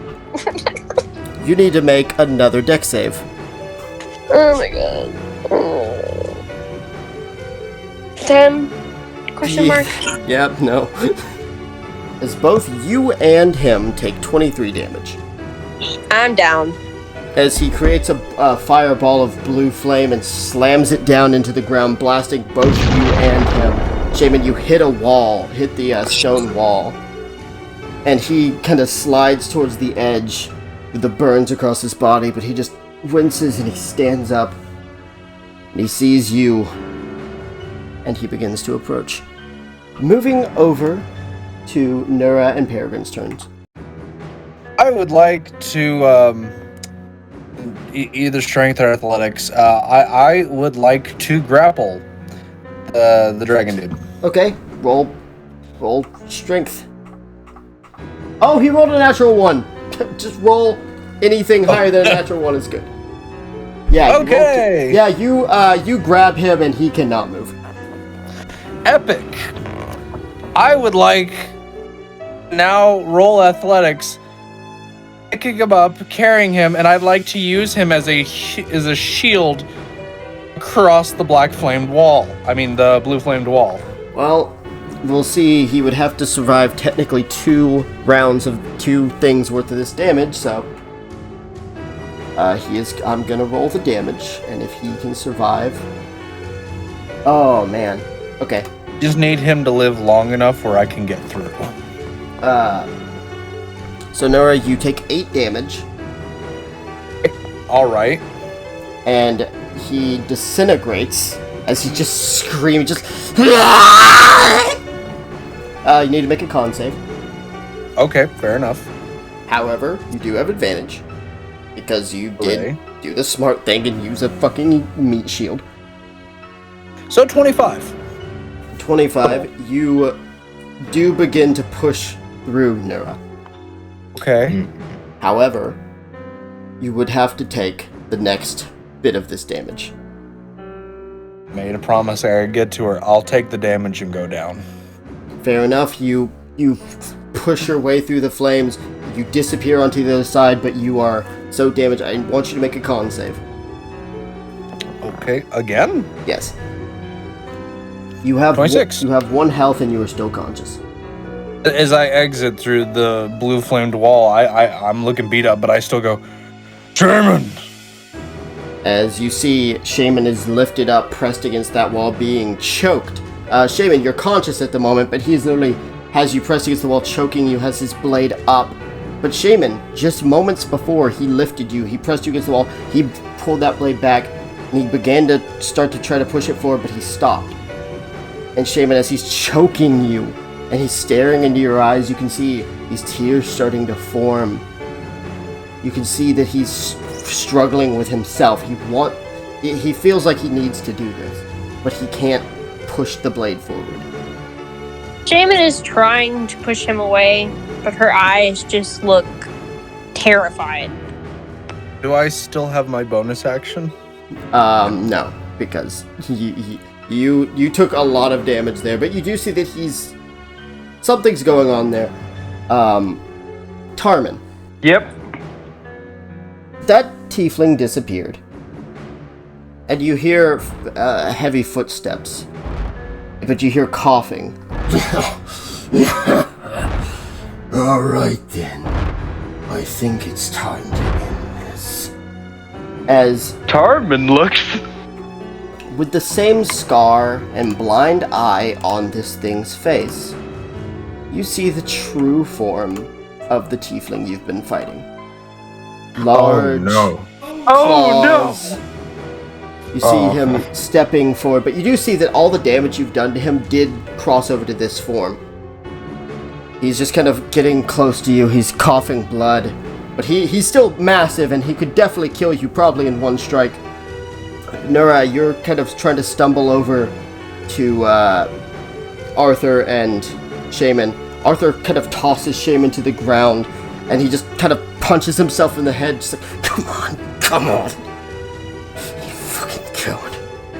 you need to make another dex save. Oh my god. Oh. 10? Question mark? Yep, no. As both you and him take 23 damage. I'm down. As he creates a fireball of blue flame and slams it down into the ground, blasting both you and him. Shaman, you hit the stone wall. And he kind of slides towards the edge with the burns across his body, but he just winces and he stands up. And he sees you. And he begins to approach. Moving over to Nura and Peregrine's turns. I would like to either strength or athletics. I would like to grapple the dragon dude. Okay, roll strength. Oh, he rolled a natural 1. Just roll anything higher than a natural 1 is good. Yeah. Okay. You grab him and he cannot move. Epic. I would like now roll athletics, picking him up, carrying him, and I'd like to use him as a shield across the black flamed wall. I mean the blue flamed wall. Well, we'll see. He would have to survive technically 2 rounds of 2 things worth of this damage, so I'm gonna roll the damage, and if he can survive. Oh man. Okay. Just need him to live long enough where I can get through. So Nora, you take 8 damage. Alright. And he disintegrates as he just screams, you need to make a con save. Okay, fair enough. However, you do have advantage. Because you did do the smart thing and use a fucking meat shield. So 25. 25, you do begin to push through Nura. Okay. However, you would have to take the next bit of this damage. Made a promise I would get to her. I'll take the damage and go down. Fair enough, you push your way through the flames, you disappear onto the other side, but you are so damaged. I want you to make a con save. Okay, again? Yes. You have 26. You have 1 health and you are still conscious. As I exit through the blue flamed wall, I'm looking beat up, but I still go, Shaman! As you see, Shaman is lifted up, pressed against that wall, being choked. Shaman, you're conscious at the moment, but he's literally has you pressed against the wall, choking you, has his blade up. But Shaman, just moments before he lifted you, he pressed you against the wall, he pulled that blade back, and he began to start to try to push it forward, but he stopped. And Shaman, as he's choking you, and he's staring into your eyes, you can see these tears starting to form. You can see that he's struggling with himself. He feels like he needs to do this, but he can't push the blade forward. Shaman is trying to push him away, but her eyes just look terrified. Do I still have my bonus action? No, because you took a lot of damage there, but you do see that something's going on there. Tarman. Yep. That tiefling disappeared. And you hear heavy footsteps. But you hear coughing. Alright then. I think it's time to end this. As Tarman looks. with the same scar and blind eye on this thing's face, you see the true form of the tiefling you've been fighting. Large claws. You see him stepping forward, but you do see that all the damage you've done to him did cross over to this form. He's just kind of getting close to you, he's coughing blood, but he's still massive and he could definitely kill you probably in 1 strike. Nura, you're kind of trying to stumble over to Arthur and Shaman. Arthur kind of tosses Shaman to the ground and he just kind of punches himself in the head, just like, come on.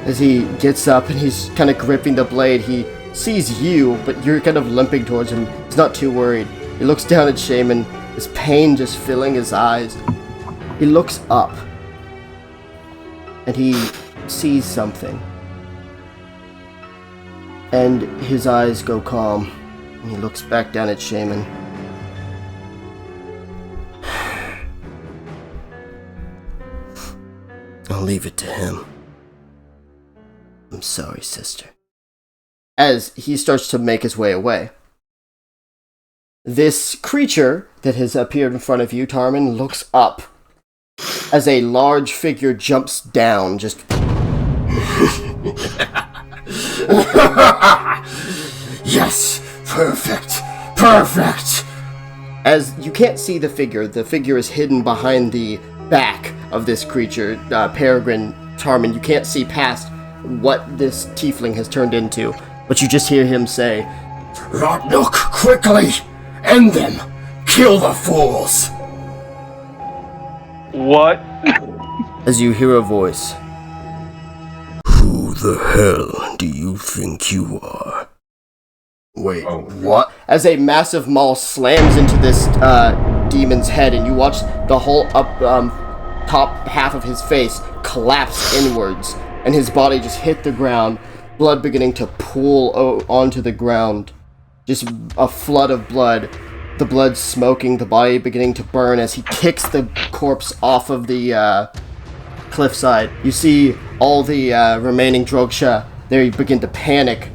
As he gets up and he's kind of gripping the blade, he sees you, but you're kind of limping towards him. He's not too worried. He looks down at Shaman, his pain just filling his eyes. He looks up, and he sees something. And his eyes go calm, and he looks back down at Shaman. I'll leave it to him. I'm sorry, sister. As he starts to make his way away. This creature that has appeared in front of you, Tarman, looks up as a large figure jumps down, just... Yes! Perfect! Perfect! As you can't see the figure is hidden behind the back of this creature, Peregrine Charmin. You can't see past what this tiefling has turned into, but you just hear him say, Rotnook, quickly! End them! Kill the fools! What? as you hear a voice. Who the hell do you think you are? Wait, what? As a massive maul slams into this demon's head, and you watch the whole top half of his face collapse inwards, and his body just hit the ground, blood beginning to pool onto the ground. Just a flood of blood. The blood smoking, the body beginning to burn as he kicks the corpse off of the cliffside. You see all the remaining Drogsha, they begin to panic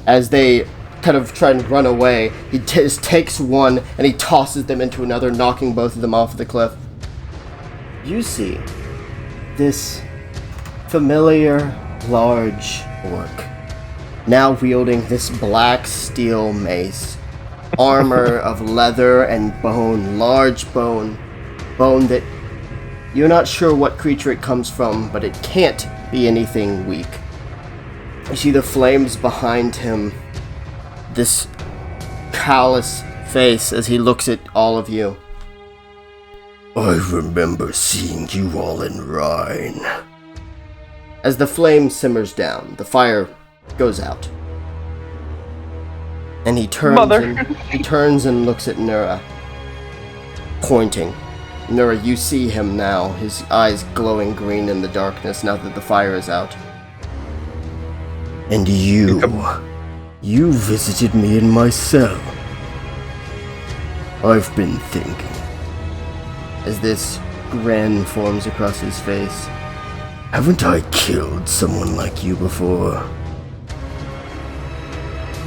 as they kind of try and run away. He just takes one and he tosses them into another, knocking both of them off the cliff. You see this familiar large orc now wielding this black steel mace, armor of leather and bone, large bone that you're not sure what creature it comes from, but it can't be anything weak. You see the flames behind him, this callous face as he looks at all of you. I remember seeing you all in Rhine. As the flame simmers down, the fire goes out. And he turns and looks at Nura, pointing. Nura, you see him now, his eyes glowing green in the darkness now that the fire is out. And you visited me in my cell. I've been thinking. As this grin forms across his face. Haven't I killed someone like you before?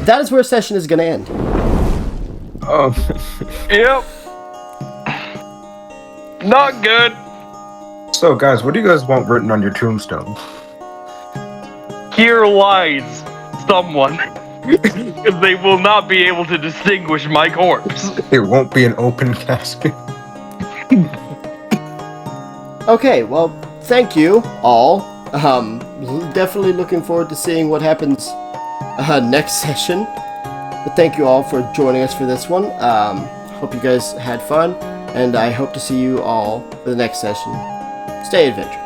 That is where session is going to end. Oh. Yep. Not good. So, guys, what do you guys want written on your tombstone? Here lies someone. Because they will not be able to distinguish my corpse. It won't be an open casket. Okay, well, thank you all. Definitely looking forward to seeing what happens next session. But thank you all for joining us for this one. Hope you guys had fun, and I hope to see you all for the next session. Stay adventurous.